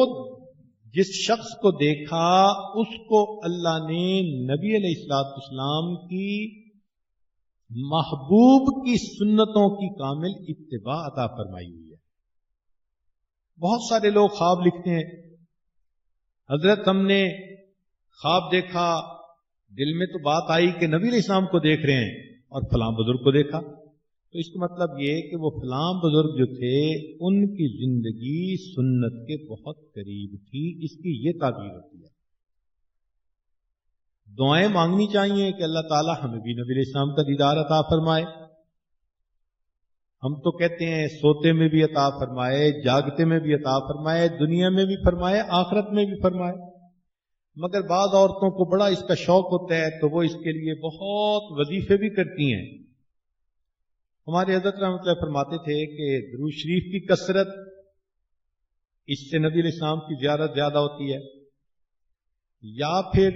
جس شخص کو دیکھا اس کو اللہ نے نبی علیہ الصلوۃ والسلام کی محبوب کی سنتوں کی کامل اتباع عطا فرمائی ہوئی ہے. بہت سارے لوگ خواب لکھتے ہیں، حضرت ہم نے خواب دیکھا، دل میں تو بات آئی کہ نبی علیہ السلام کو دیکھ رہے ہیں اور فلاں بزرگ کو دیکھا. تو اس کا مطلب یہ کہ وہ فلاں بزرگ جو تھے ان کی زندگی سنت کے بہت قریب تھی. اس کی یہ تعبیر ہوتی ہے. دعائیں مانگنی چاہیے کہ اللہ تعالیٰ ہمیں بھی نبی علیہ السلام کا دیدار عطا فرمائے. ہم تو کہتے ہیں سوتے میں بھی عطا فرمائے، جاگتے میں بھی عطا فرمائے، دنیا میں بھی فرمائے، آخرت میں بھی فرمائے. مگر بعض عورتوں کو بڑا اس کا شوق ہوتا ہے تو وہ اس کے لیے بہت وظیفے بھی کرتی ہیں. ہمارے حضرت رحمۃ اللہ فرماتے تھے کہ درود شریف کی کثرت، اس سے نبی علیہ السلام کی زیارت زیادہ ہوتی ہے، یا پھر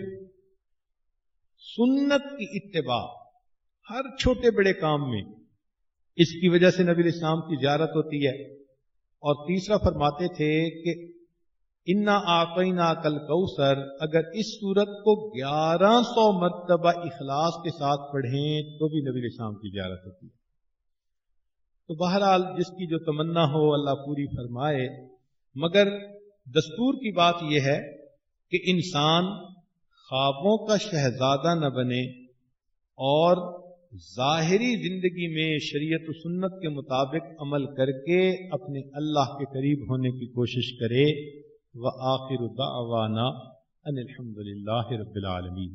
سنت کی اتباع ہر چھوٹے بڑے کام میں، اس کی وجہ سے نبی علیہ السلام کی زیارت ہوتی ہے. اور تیسرا فرماتے تھے کہ انا آتینا کل کوثر، اگر اس سورت کو 1100 مرتبہ اخلاص کے ساتھ پڑھیں تو بھی نبی علیہ السلام کی زیارت ہوتی ہے. تو بہرحال جس کی جو تمنا ہو اللہ پوری فرمائے. مگر دستور کی بات یہ ہے کہ انسان خوابوں کا شہزادہ نہ بنے اور ظاہری زندگی میں شریعت و سنت کے مطابق عمل کر کے اپنے اللہ کے قریب ہونے کی کوشش کرے. وآخر دعوانا ان الحمد للہ رب العالمین.